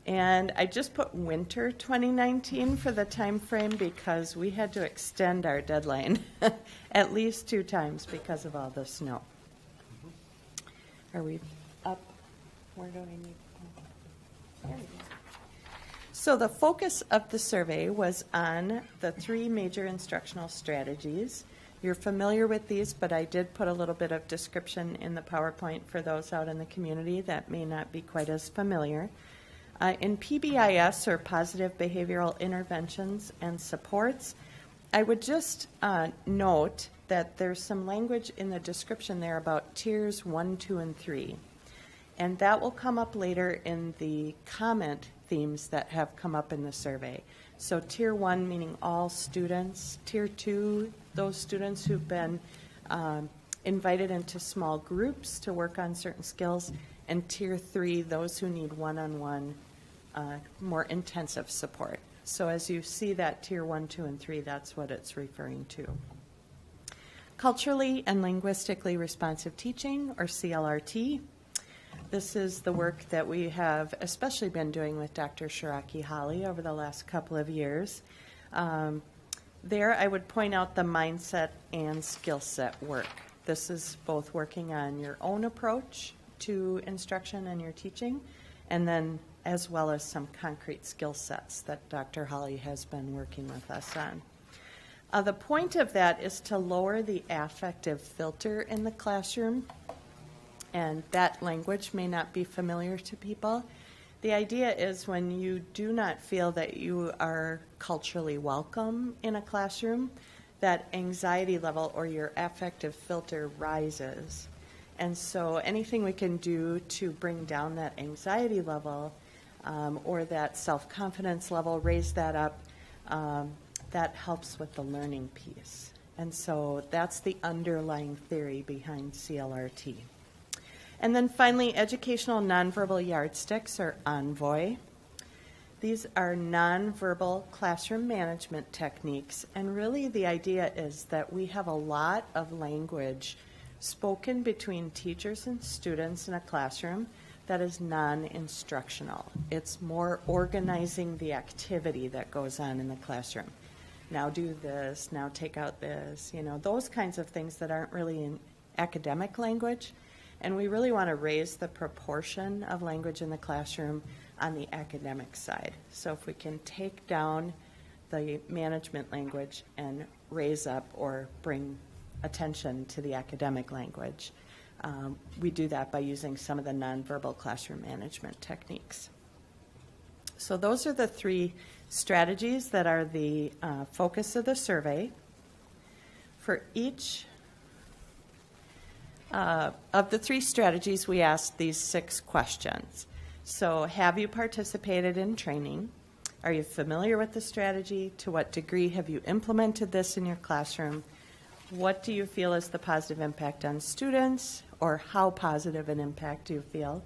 And I just put winter 2019 for the time frame because we had to extend our deadline at least 2 times because of all the snow. Are we up? Where do I need? There we go. So the focus of the survey was on the 3 major instructional strategies. You're familiar with these, but I did put a little bit of description in the PowerPoint for those out in the community that may not be quite as familiar. In PBIS, or Positive Behavioral Interventions and Supports, I would just note that there's some language in the description there about tiers 1, 2, and 3. And that will come up later in the comment themes that have come up in the survey. So tier 1 meaning all students, tier 2, those students who've been invited into small groups to work on certain skills, and tier 3, those who need one-on-one, more intensive support. So as you see that tier 1, 2, and 3, that's what it's referring to. Culturally and linguistically responsive teaching, or CLRT. This is the work that we have especially been doing with Dr. Shiraki Holly over the last couple of years. There I would point out the mindset and skill set work. This is both working on your own approach to instruction and your teaching, and then as well as some concrete skill sets that Dr. Holly has been working with us on. The point of that is to lower the affective filter in the classroom, and that language may not be familiar to people. The idea is when you do not feel that you are culturally welcome in a classroom, that anxiety level or your affective filter rises. And so anything we can do to bring down that anxiety level or that self-confidence level, raise that up, that helps with the learning piece. And so that's the underlying theory behind CLRT. And then finally, educational nonverbal yardsticks, or ENVOY. These are nonverbal classroom management techniques, and really the idea is that we have a lot of language spoken between teachers and students in a classroom that is non-instructional. It's more organizing the activity that goes on in the classroom. Now do this, now take out this, those kinds of things that aren't really in academic language. And we really want to raise the proportion of language in the classroom on the academic side. So if we can take down the management language and raise up or bring attention to the academic language, we do that by using some of the nonverbal classroom management techniques. So those are the 3 strategies that are the focus of the survey. For each of the 3 strategies, we asked these 6 questions. So have you participated in training? Are you familiar with the strategy? To what degree have you implemented this in your classroom? What do you feel is the positive impact on students, or how positive an impact do you feel?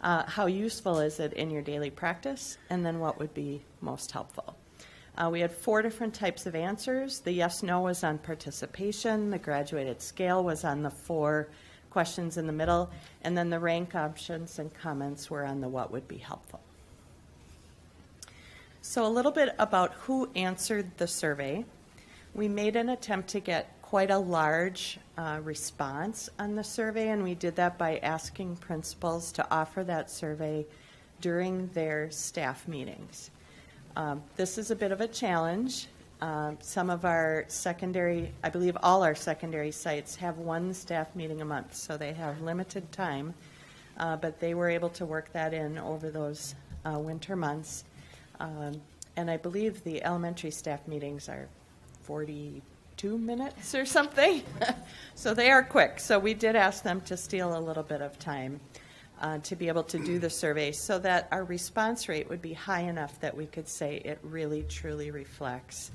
How useful is it in your daily practice? And then what would be most helpful? We had 4 different types of answers. The yes/no was on participation. The graduated scale was on the 4 questions in the middle. And then the rank options and comments were on the what would be helpful. So a little bit about who answered the survey. We made an attempt to get quite a large response on the survey, and we did that by asking principals to offer that survey during their staff meetings. This is a bit of a challenge. Some of our secondary, I believe all our secondary sites have 1 staff meeting a month, so they have limited time, but they were able to work that in over those winter months. And I believe the elementary staff meetings are 42 minutes or something. So they are quick. So we did ask them to steal a little bit of time to be able to do the survey so that our response rate would be high enough that we could say it really truly reflects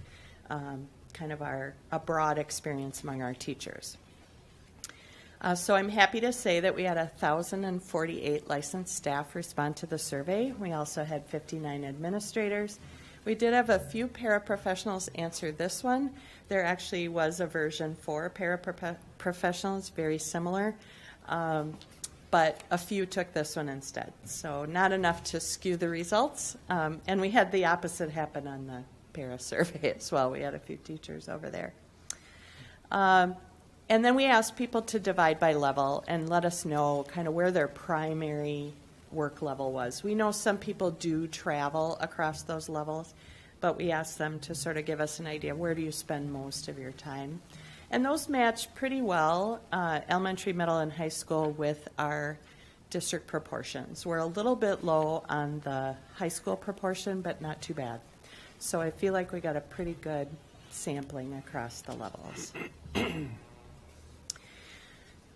kind of a broad experience among our teachers. So I'm happy to say that we had 1,048 licensed staff respond to the survey. We also had 59 administrators. We did have a few paraprofessionals answer this one. There actually was a version for paraprofessionals, very similar. but a few took this one instead. So not enough to skew the results. And we had the opposite happen on the para survey as well. We had a few teachers over there. And then we asked people to divide by level and let us know kind of where their primary work level was. We know some people do travel across those levels, but we asked them to sort of give us an idea, where do you spend most of your time? And those match pretty well, elementary, middle, and high school, with our district proportions. We're a little bit low on the high school proportion, but not too bad. So I feel like we got a pretty good sampling across the levels.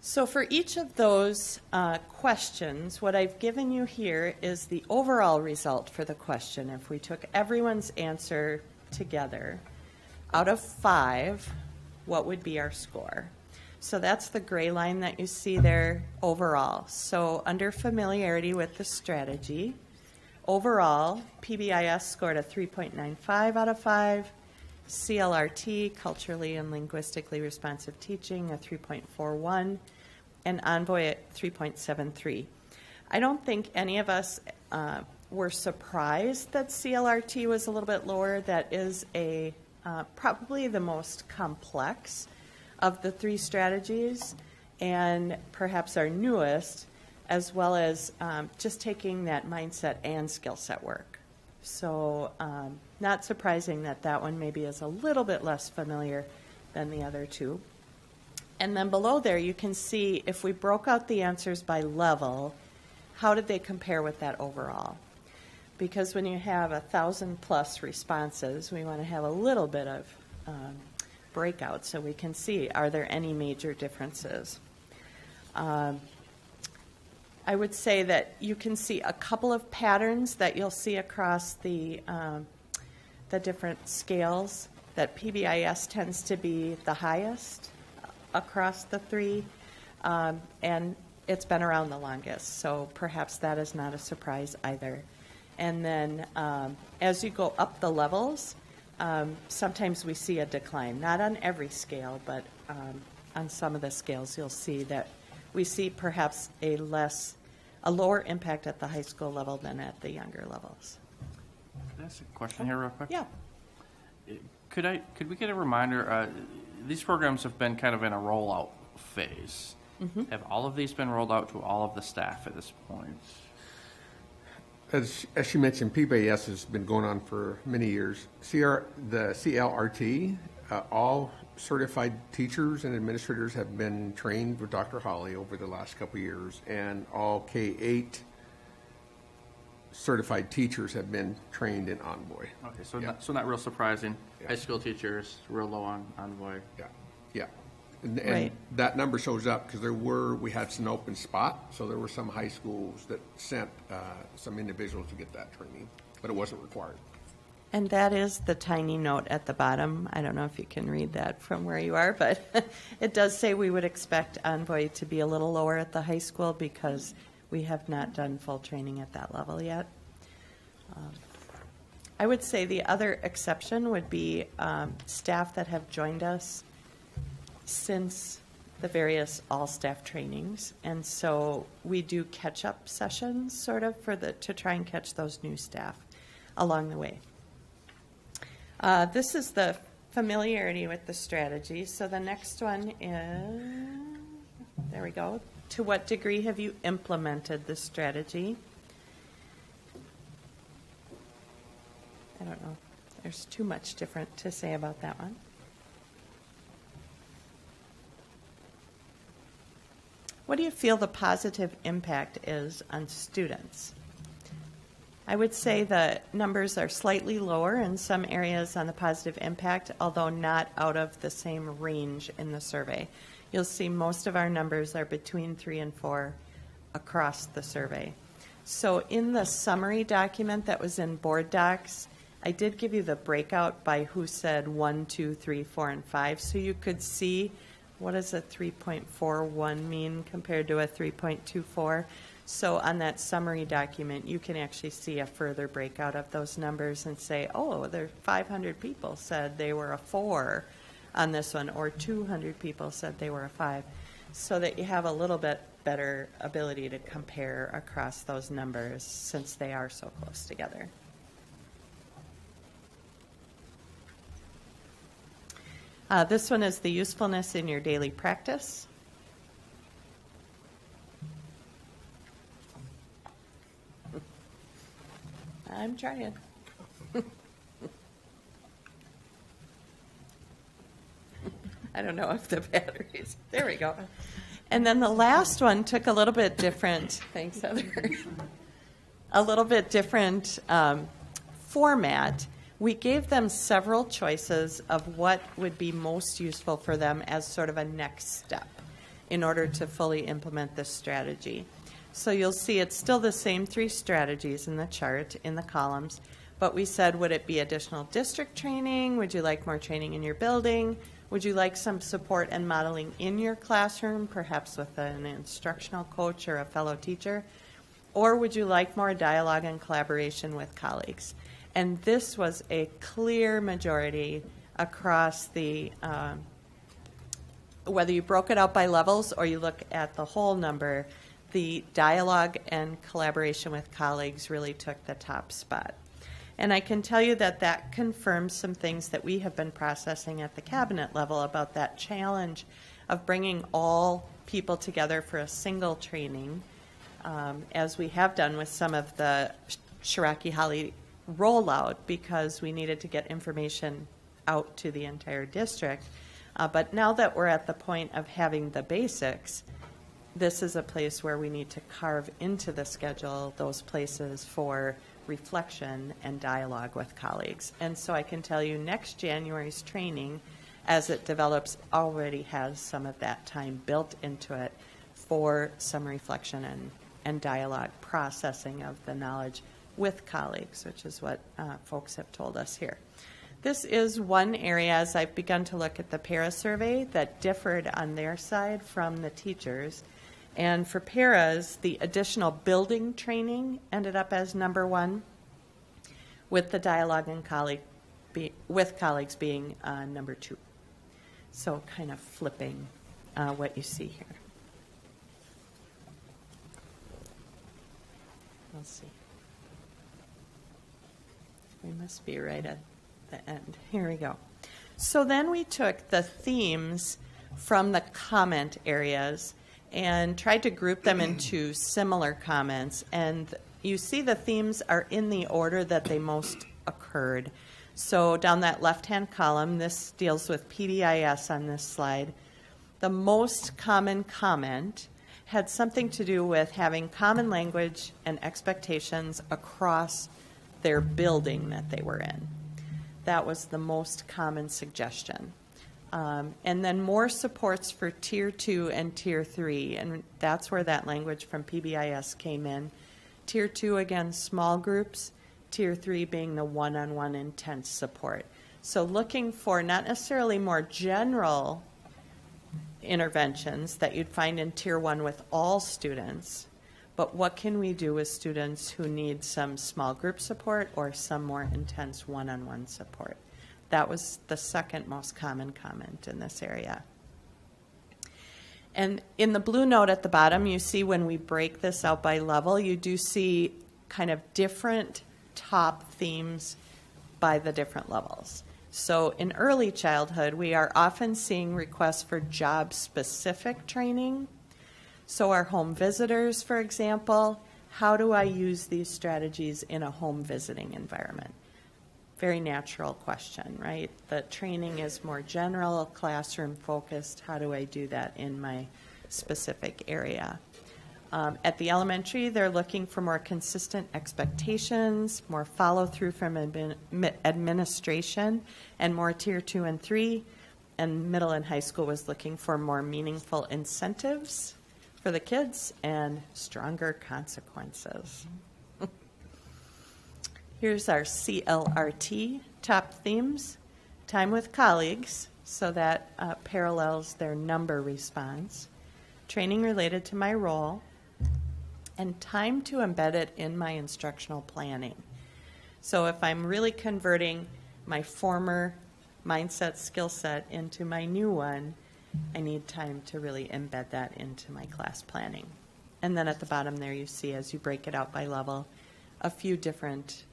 So for each of those questions, what I've given you here is the overall result for the question. If we took everyone's answer together, out of 5, what would be our score? So that's the gray line that you see there overall. So under familiarity with the strategy, overall, PBIS scored a 3.95 out of 5. CLRT, culturally and linguistically responsive teaching, a 3.41, and Envoy at 3.73. I don't think any of us were surprised that CLRT was a little bit lower. That is probably the most complex of the 3 strategies, and perhaps our newest, as well as just taking that mindset and skill set work. So not surprising that that one maybe is a little bit less familiar than the other 2. And then below there you can see if we broke out the answers by level, how did they compare with that overall? Because when you have 1,000+ responses, we want to have a little bit of breakout so we can see, are there any major differences? I would say that you can see a couple of patterns that you'll see across the different scales, that PBIS tends to be the highest across the 3, and it's been around the longest, so perhaps that is not a surprise either. And then as you go up the levels, sometimes we see a decline, not on every scale, but on some of the scales you'll see that we see perhaps a lower impact at the high school level than at the younger levels. Can I ask a question here real quick? Yeah. Could we get a reminder, these programs have been kind of in a rollout phase. Mm-hmm. Have all of these been rolled out to all of the staff at this point? As she mentioned, PBIS has been going on for many years. The CLRT, all certified teachers and administrators have been trained with Dr. Holly over the last couple of years, and all K-8 certified teachers have been trained in Envoy. Okay, so not real surprising. Yeah. High school teachers, real low on Envoy. Yeah. And Right. that number shows up because we had some open spot, so there were some high schools that sent some individuals to get that training, but it wasn't required. And that is the tiny note at the bottom. I don't know if you can read that from where you are, but it does say we would expect Envoy to be a little lower at the high school because we have not done full training at that level yet. I would say the other exception would be staff that have joined us since the various all-staff trainings, and so we do catch-up sessions sort of to try and catch those new staff along the way. This is the familiarity with the strategy. So the next one is, there we go. To what degree have you implemented this strategy? I don't know. There's too much different to say about that one. What do you feel the positive impact is on students? I would say the numbers are slightly lower in some areas on the positive impact, although not out of the same range in the survey. You'll see most of our numbers are between 3 and 4 across the survey. So in the summary document that was in board docs, I did give you the breakout by who said 1, 2, 3, 4, and 5, so you could see what does a 3.41 mean compared to a 3.24. So on that summary document, you can actually see a further breakout of those numbers and say, oh, there 500 people said they were a 4 on this one, or 200 people said they were a 5, so that you have a little bit better ability to compare across those numbers since they are so close together. This one is the usefulness in your daily practice. I'm trying. I don't know if the batteries, there we go. And then the last one took a little bit different, thanks Heather, a little bit different format. We gave them several choices of what would be most useful for them as sort of a next step in order to fully implement this strategy. So you'll see it's still the same 3 strategies in the chart, in the columns, but we said, would it be additional district training? Would you like more training in your building? Would you like some support and modeling in your classroom, perhaps with an instructional coach or a fellow teacher? Or would you like more dialogue and collaboration with colleagues? And this was a clear majority across the, whether you broke it out by levels or you look at the whole number, the dialogue and collaboration with colleagues really took the top spot. And I can tell you that that confirms some things that we have been processing at the cabinet level about that challenge of bringing all people together for a single training, as we have done with some of the Cherokee-Holly rollout, because we needed to get information out to the entire district. But now that we're at the point of having the basics, this is a place where we need to carve into the schedule those places for reflection and dialogue with colleagues. And so I can tell you next January's training, as it develops, already has some of that time built into it for some reflection and dialogue processing of the knowledge with colleagues, which is what folks have told us here. This is one area, as I've begun to look at the para survey, that differed on their side from the teachers. And for paras, the additional building training ended up as number 1, with the dialogue and with colleagues being number 2. So kind of flipping what you see here. Let's see. We must be right at the end. Here we go. So then we took the themes from the comment areas and tried to group them into similar comments. And you see the themes are in the order that they most occurred. So down that left-hand column, this deals with PBIS on this slide. The most common comment had something to do with having common language and expectations across their building that they were in. That was the most common suggestion. And then more supports for Tier 2 and Tier 3, and that's where that language from PBIS came in. Tier 2, again, small groups. Tier 3 being the one-on-one intense support. So looking for not necessarily more general interventions that you'd find in Tier 1 with all students, but what can we do with students who need some small group support or some more intense one-on-one support? That was the second most common comment in this area. And in the blue note at the bottom, you see when we break this out by level, you do see kind of different top themes by the different levels. So in early childhood, we are often seeing requests for job-specific training. So our home visitors, for example, how do I use these strategies in a home visiting environment? Very natural question, right? The training is more general, classroom focused. How do I do that in my specific area? At the elementary, they're looking for more consistent expectations, more follow-through from administration, and more Tier 2 and 3. And middle and high school was looking for more meaningful incentives for the kids and stronger consequences. Here's our CLRT top themes. Time with colleagues, so that parallels their number response. Training related to my role. And time to embed it in my instructional planning. So if I'm really converting my former mindset skill set into my new one, I need time to really embed that into my class planning. And then at the bottom there you see, as you break it out by level, a few different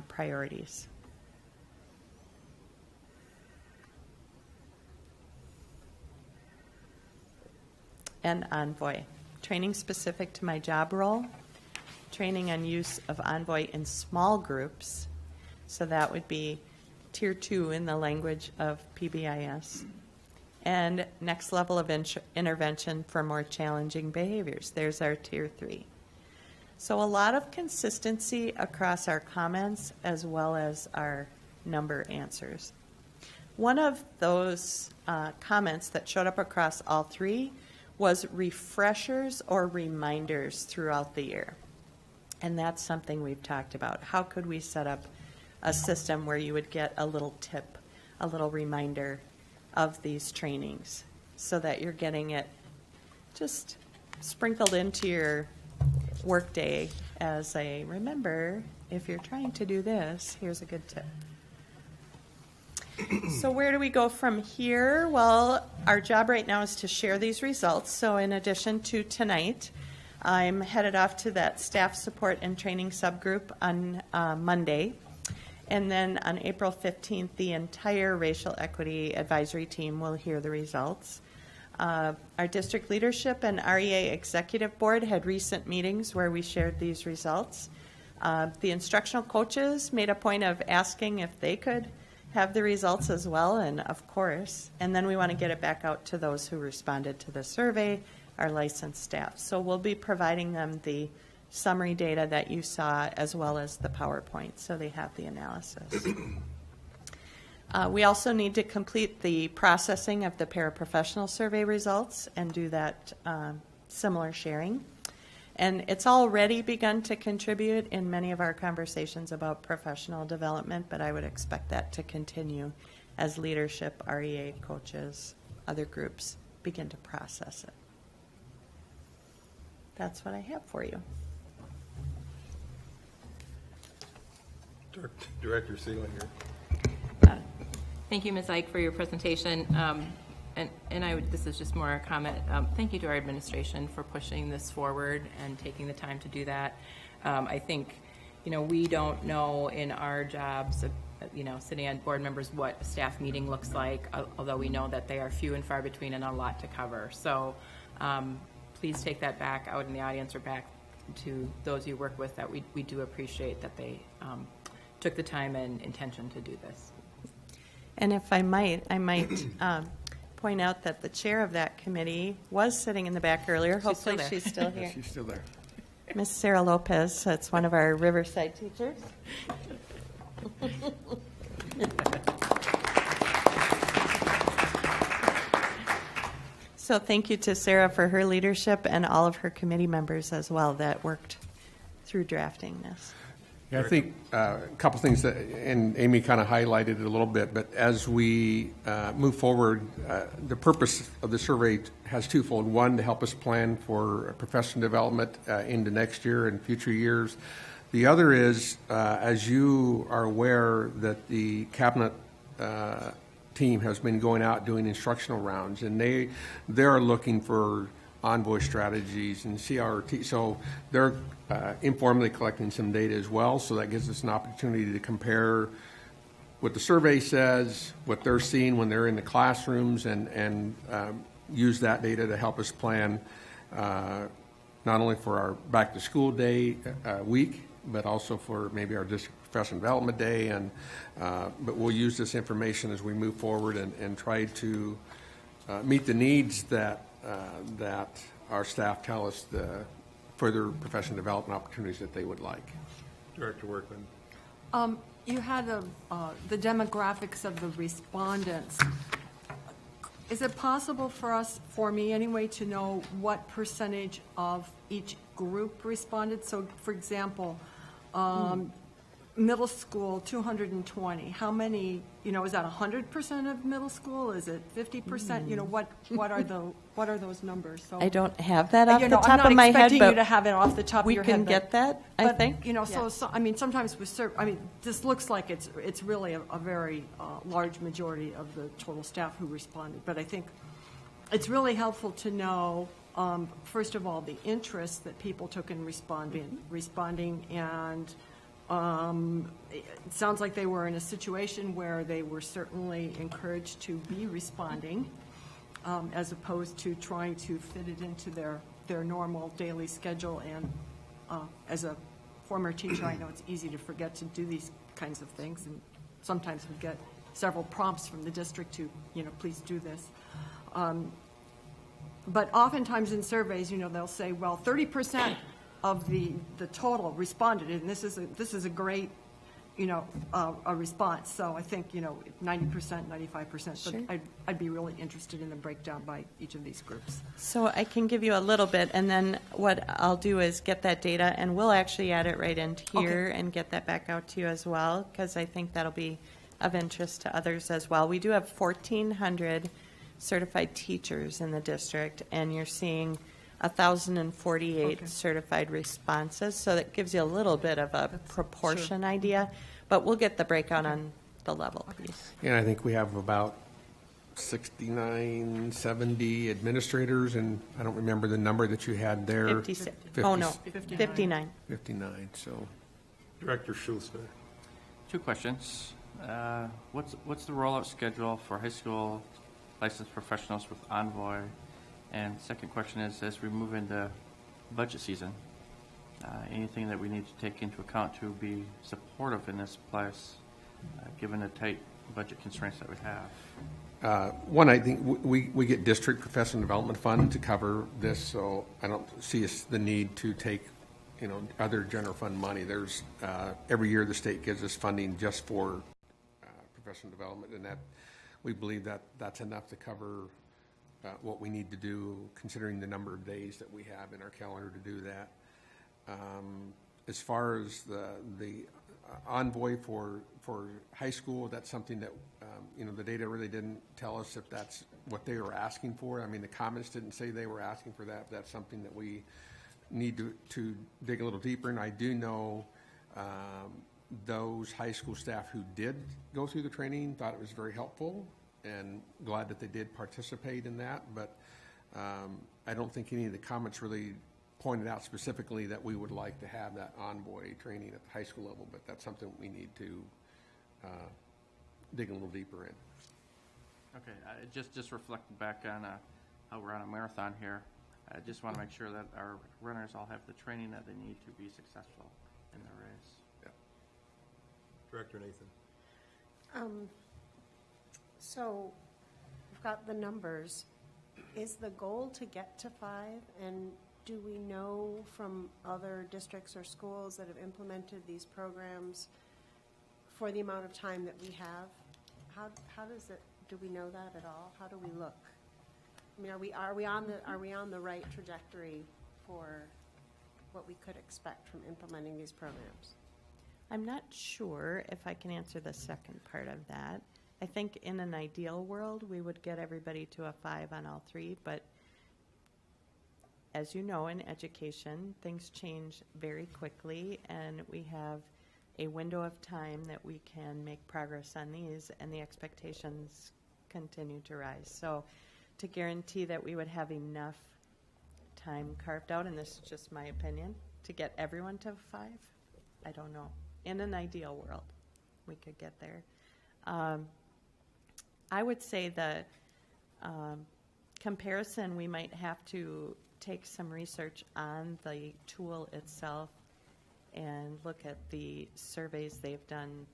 priorities. And Envoy, training specific to my job role, training on use of Envoy in small groups, so that would be Tier 2 in the language of PBIS, and next level of intervention for more challenging behaviors. There's our Tier 3. So a lot of consistency across our comments as well as our number answers. One of those comments that showed up across all three was refreshers or reminders throughout the year. And that's something we've talked about. How could we set up a system where you would get a little tip, a little reminder of these trainings so that you're getting it just sprinkled into your workday as a remember, if you're trying to do this, here's a good tip. So where do we go from here? Well, our job right now is to share these results. So in addition to tonight, I'm headed off to that staff support and training subgroup on Monday. And then on April 15th, the entire racial equity advisory team will hear the results. Our district leadership and REA executive board had recent meetings where we shared these results. The instructional coaches made a point of asking if they could have the results as well, and of course. And then we want to get it back out to those who responded to the survey, our licensed staff. So we'll be providing them the summary data that you saw as well as the PowerPoint, so they have the analysis. We also need to complete the processing of the paraprofessional survey results and do that similar sharing. And it's already begun to contribute in many of our conversations about professional development, but I would expect that to continue as leadership, REA, coaches, other groups begin to process it. That's what I have for you. Director Seelan here. Thank you, Ms. Ike, for your presentation. This is just more a comment. Thank you to our administration for pushing this forward and taking the time to do that. I think, we don't know in our jobs, sitting on board members, what a staff meeting looks like, although we know that they are few and far between and a lot to cover. So please take that back out in the audience or back to those you work with, that we do appreciate that they took the time and intention to do this. And if I might point out that the chair of that committee was sitting in the back earlier. Hopefully she's still here. She's still there. Miss Sarah Lopez, that's one of our Riverside teachers. So thank you to Sarah for her leadership and all of her committee members as well that worked through drafting this. Yeah, I think a couple things that, and Amy kind of highlighted it a little bit, but as we move forward, the purpose of the survey has twofold. One, to help us plan for professional development into next year and future years. The other is, as you are aware, that the cabinet team has been going out doing instructional rounds, and they're looking for Envoy strategies and CRT. So they're informally collecting some data as well. So that gives us an opportunity to compare what the survey says, what they're seeing when they're in the classrooms, and use that data to help us plan not only for our back to school day week, but also for maybe our district professional development day. And but we'll use this information as we move forward and try to meet the needs that our staff tell us the further professional development opportunities that they would like. Director Workman. You had the demographics of the respondents. Is it possible for me anyway, to know what percentage of each group responded? So, for example, middle school, 220. How many, is that 100% of middle school? Is it 50%? What are those numbers? So, I don't have that off the top of my head, I'm not expecting you to have it off the top of your head. We can get that, I think. Sometimes with this looks like it's really a very large majority of the total staff who responded. But I think it's really helpful to know, first of all, the interest that people took in responding, and it sounds like they were in a situation where they were certainly encouraged to be responding, as opposed to trying to fit it into their normal daily schedule. And as a former teacher, I know it's easy to forget to do these kinds of things, and sometimes we get several prompts from the district to, please do this. But oftentimes in surveys, they'll say, well, 30% of the total responded, and this is a great, a response. So I think, 90%, 95%. Sure. But I'd be really interested in the breakdown by each of these groups. So I can give you a little bit, and then what I'll do is get that data, and we'll actually add it right into here and get that back out to you as well, because I think that'll be of interest to others as well. We do have 1,400 certified teachers in the district, and you're seeing 1,048 certified responses, so that gives you a little bit of a proportion idea, but we'll get the breakout on the level piece. And I think we have about 69, 70 administrators, and I don't remember the number that you had there. 56. Oh, no, 59. 59, so. Director Schulzberg. Two questions. What's the rollout schedule for high school licensed professionals with Envoy? And second question is, as we move into budget season, anything that we need to take into account to be supportive in this place, given the tight budget constraints that we have? One, I think we get district professional development fund to cover this, so I don't see the need to take, other general fund money. There's every year the state gives us funding just for professional development, and that we believe that that's enough to cover what we need to do, considering the number of days that we have in our calendar to do that. As far as the envoy for high school, that's something that the data really didn't tell us if that's what they were asking for. I mean, the comments didn't say they were asking for that. That's something that we need to dig a little deeper. And I do know those high school staff who did go through the training thought it was very helpful, and glad that they did participate in that. But I don't think any of the comments really pointed out specifically that we would like to have that envoy training at the high school level, but that's something we need to dig a little deeper in. Okay, just reflecting back on how we're on a marathon here, I just want to make sure that our runners all have the training that they need to be successful in the race. Yeah. Director Nathan. So we've got the numbers. Is the goal to get to 5? And do we know from other districts or schools that have implemented these programs for the amount of time that we have? How does it? Do we know that at all? How do we look? I mean, are we on the right trajectory for what we could expect from implementing these programs? I'm not sure if I can answer the second part of that. I think in an ideal world, we would get everybody to a 5 on all 3, but as you know, in education, things change very quickly, and we have a window of time that we can make progress on these, and the expectations continue to rise. So to guarantee that we would have enough time carved out, and this is just my opinion, to get everyone to 5, I don't know. In an ideal world, we could get there. I would say the comparison, we might have to take some research on the tool itself and look at the surveys they've done,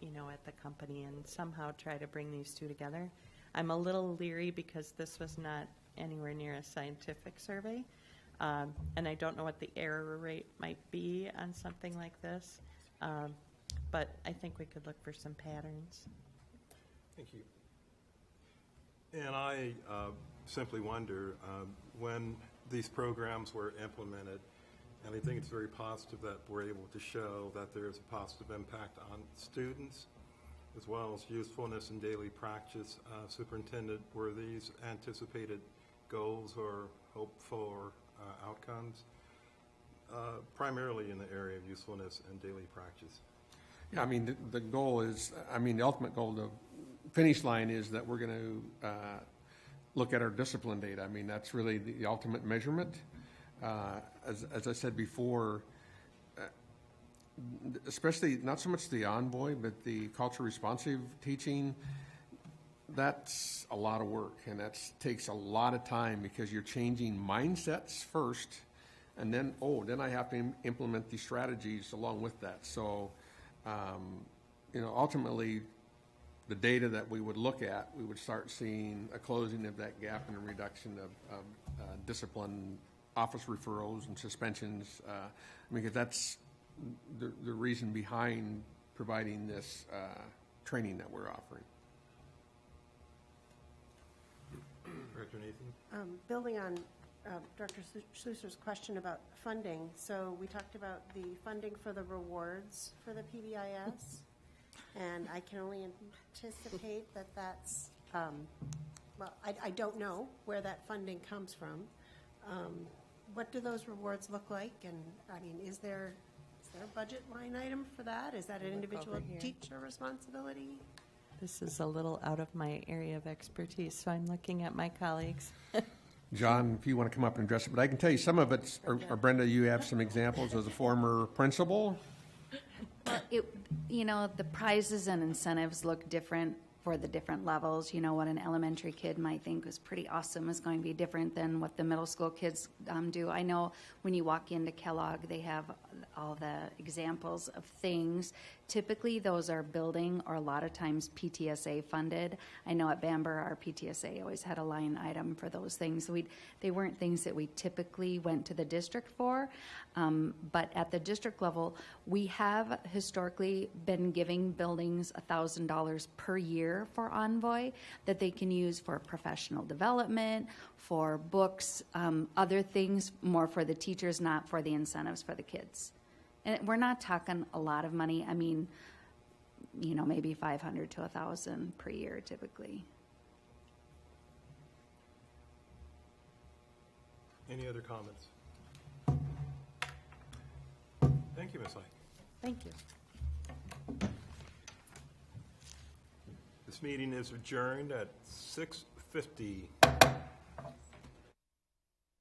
at the company, and somehow try to bring these two together. I'm a little leery because this was not anywhere near a scientific survey, and I don't know what the error rate might be on something like this, but I think we could look for some patterns. Thank you. And I simply wonder, when these programs were implemented, and I think it's very positive that we're able to show that there is a positive impact on students, as well as usefulness in daily practice. Superintendent, were these anticipated goals or hoped for outcomes, primarily in the area of usefulness and daily practice? Yeah, I mean, the goal is, the ultimate goal, the finish line is that we're going to look at our discipline data. I mean, that's really the ultimate measurement. As I said before, especially not so much the Envoy, but the culture responsive teaching, that's a lot of work, and that takes a lot of time because you're changing mindsets first, and then I have to implement these strategies along with that. So, ultimately, the data that we would look at, we would start seeing a closing of that gap and a reduction of discipline, office referrals, and suspensions. Because that's the reason behind providing this training that we're offering. Director Nathan? Building on Dr. Schlusser's question about funding, so we talked about the funding for the rewards for the PBIS, and I can only anticipate that that's, I don't know where that funding comes from. What do those rewards look like? And, I mean, is there a budget line item for that? Is that an individual teacher responsibility? This is a little out of my area of expertise, so I'm looking at my colleagues. John, if you want to come up and address it, but I can tell you some of it's, or Brenda, you have some examples as a former principal. Well, the prizes and incentives look different for the different levels. What an elementary kid might think was pretty awesome is going to be different than what the middle school kids do. I know when you walk into Kellogg, they have all the examples of things. Typically, those are building or a lot of times PTSA funded. I know at Bamber, our PTSA always had a line item for those things. They weren't things that we typically went to the district for, but at the district level, we have historically been giving buildings $1,000 per year for Envoy that they can use for professional development, for books, other things more for the teachers, not for the incentives for the kids. And we're not talking a lot of money. I mean, maybe $500 to $1,000 per year typically. Any other comments? Thank you, Ms. Ike. Thank you. This meeting is adjourned at 6:50.